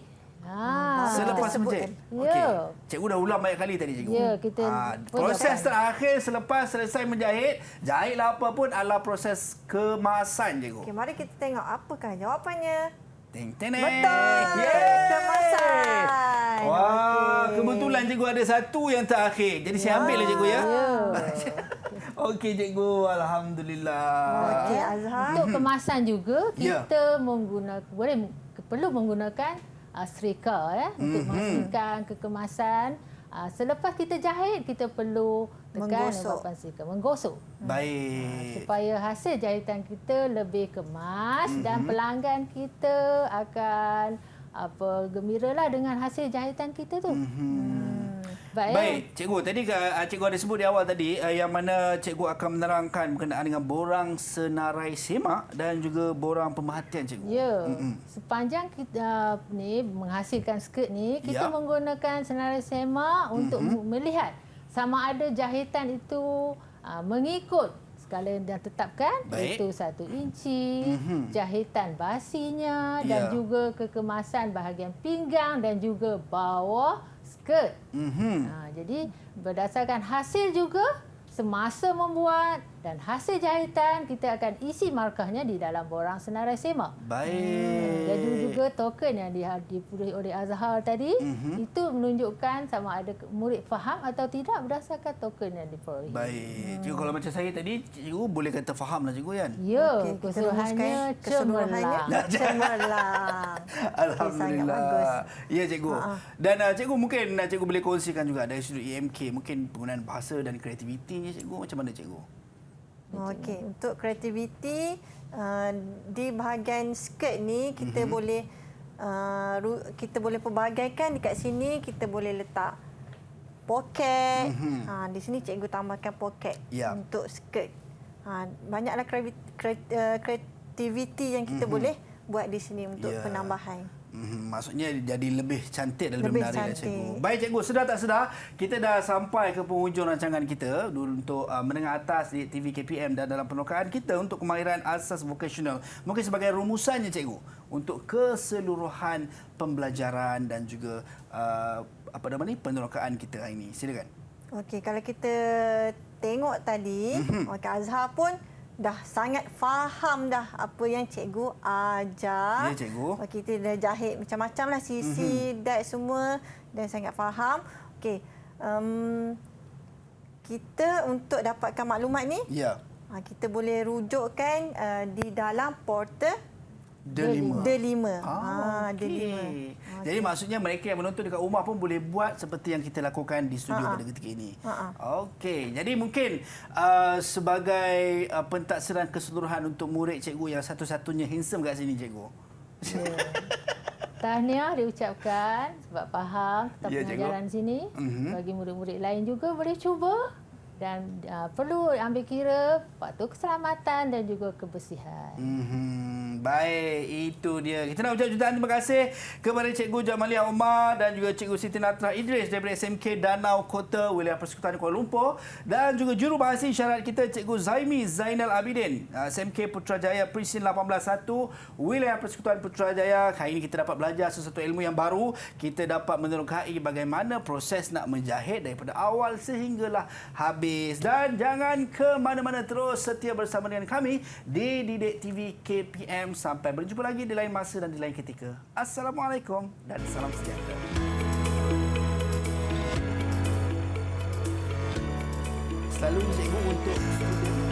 Speaker 4: Selepas menjahit.
Speaker 2: Ya.
Speaker 4: Okey. Cikgu dah ulang banyak kali tadi cikgu.
Speaker 2: Ya, kita pun
Speaker 4: proses
Speaker 2: jawapan.
Speaker 4: terakhir selepas selesai menjahit, jahitlah apa pun adalah proses kemasan cikgu.
Speaker 3: Okey, mari kita tengok apakah jawapannya.
Speaker 4: Teng teng.
Speaker 3: Betul. Kemasan.
Speaker 4: Wah, kebetulan cikgu ada satu yang terakhir. Jadi saya ambil lah cikgu ya. Okey cikgu, alhamdulillah.
Speaker 3: Okey, Azhar.
Speaker 2: Untuk kemasan juga
Speaker 4: Ya.
Speaker 2: kita perlu menggunakan serika ya untuk memastikan kekemasan. Selepas kita jahit kita perlu tekan
Speaker 3: Menggosok.
Speaker 2: papan serika, menggosok
Speaker 4: Baik.
Speaker 2: supaya hasil jahitan kita lebih kemas dan pelanggan kita akan gembiralah dengan hasil jahitan kita tu.
Speaker 4: Baik, cikgu. Tadi cikgu ada sebut di awal tadi yang mana cikgu akan menerangkan berkenaan dengan borang senarai semak dan juga borang pemerhatian cikgu.
Speaker 2: Ya, sepanjang kita menghasilkan skirt ni, kita
Speaker 4: Ya.
Speaker 2: menggunakan senarai semak untuk melihat sama ada jahitan itu mengikut skala yang ditetapkan,
Speaker 4: Baik.
Speaker 2: iaitu 1 inci, jahitan basinya
Speaker 4: Ya.
Speaker 2: dan juga kekemasan bahagian pinggang dan juga bawah skirt. Jadi berdasarkan hasil juga semasa membuat dan hasil jahitan kita akan isi markahnya di dalam borang senarai semak.
Speaker 4: Baik.
Speaker 2: Dan juga token yang dipulih oleh Azhar tadi itu menunjukkan sama ada murid faham atau tidak berdasarkan token yang diperoleh.
Speaker 4: Baik. Cikgu, kalau macam saya tadi, cikgu boleh kata faham lah cikgu kan?
Speaker 2: Ya,
Speaker 3: Okey, kita
Speaker 2: keseluruhannya
Speaker 3: rumuskan keseluruhannya
Speaker 2: cemerlang.
Speaker 3: cemerlang.
Speaker 4: Alhamdulillah.
Speaker 3: Sangat bagus.
Speaker 4: Ya cikgu. Dan cikgu mungkin cikgu boleh kongsikan juga dari sudut EMK mungkin penggunaan bahasa dan kreativitinya cikgu macam mana cikgu?
Speaker 3: Okey, untuk kreativiti di bahagian skirt ni kita boleh kita boleh pelbagaikan dekat sini, kita boleh letak poket. Di sini cikgu tambahkan poket
Speaker 4: Ya.
Speaker 3: untuk skirt. Banyaklah kreativiti yang kita boleh buat di sini untuk
Speaker 4: Ya.
Speaker 3: penambahan.
Speaker 4: Maksudnya jadi lebih cantik dan lebih
Speaker 3: Lebih
Speaker 4: menarik lah
Speaker 3: cantik.
Speaker 4: cikgu. Baik cikgu, sedar tak sedar kita dah sampai ke penghujung rancangan kita untuk menengah atas di TV KPM dan dalam penukaan kita untuk kemahiran asas vokasional. Mungkin sebagai rumusannya cikgu untuk keseluruhan pembelajaran dan juga penerokaan kita hari ini. Silakan.
Speaker 3: Okey, kalau kita tengok tadi, Azhar pun dah sangat faham dah apa yang cikgu ajar.
Speaker 4: Ya, cikgu.
Speaker 3: Okey, kita dah jahit macam-macam lah sisi, dat semua dan sangat faham. Okey, kita untuk dapatkan maklumat ni,
Speaker 4: Ya.
Speaker 3: kita boleh rujukkan di dalam portal
Speaker 4: D5.
Speaker 3: D5.
Speaker 4: Okey. Jadi maksudnya mereka yang menonton dekat rumah pun boleh buat seperti yang kita lakukan di studio pada ketika ini. Okey. Jadi mungkin sebagai pentaksiran keseluruhan untuk murid cikgu yang satu-satunya handsome kat sini cikgu.
Speaker 2: Tahniah diucapkan sebab faham tentang
Speaker 4: Ya, cikgu.
Speaker 2: pengajaran sini. Bagi murid-murid lain juga boleh cuba Dan perlu ambil kira faktor keselamatan dan juga kebersihan.
Speaker 4: Baik, itu dia. Kita nak ucap jutaan terima kasih kepada Cikgu Jamalia Omar dan juga Cikgu Siti Natra Idris daripada SMK Danau Kota Wilayah Persekutuan Kuala Lumpur dan juga jurubahasa isyarat kita Cikgu Zaimi Zainal Abidin SMK Putrajaya Presin 181 Wilayah Persekutuan Putrajaya. Hari ini kita dapat belajar sesuatu ilmu yang baru. Kita dapat menerokai bagaimana proses nak menjahit daripada awal sehinggalah habis. Dan jangan ke mana-mana, terus setia bersama dengan kami di Didik TV KPM. Sampai berjumpa lagi di lain masa dan di lain ketika. Assalamualaikum dan salam sejahtera. Selalu cikgu untuk student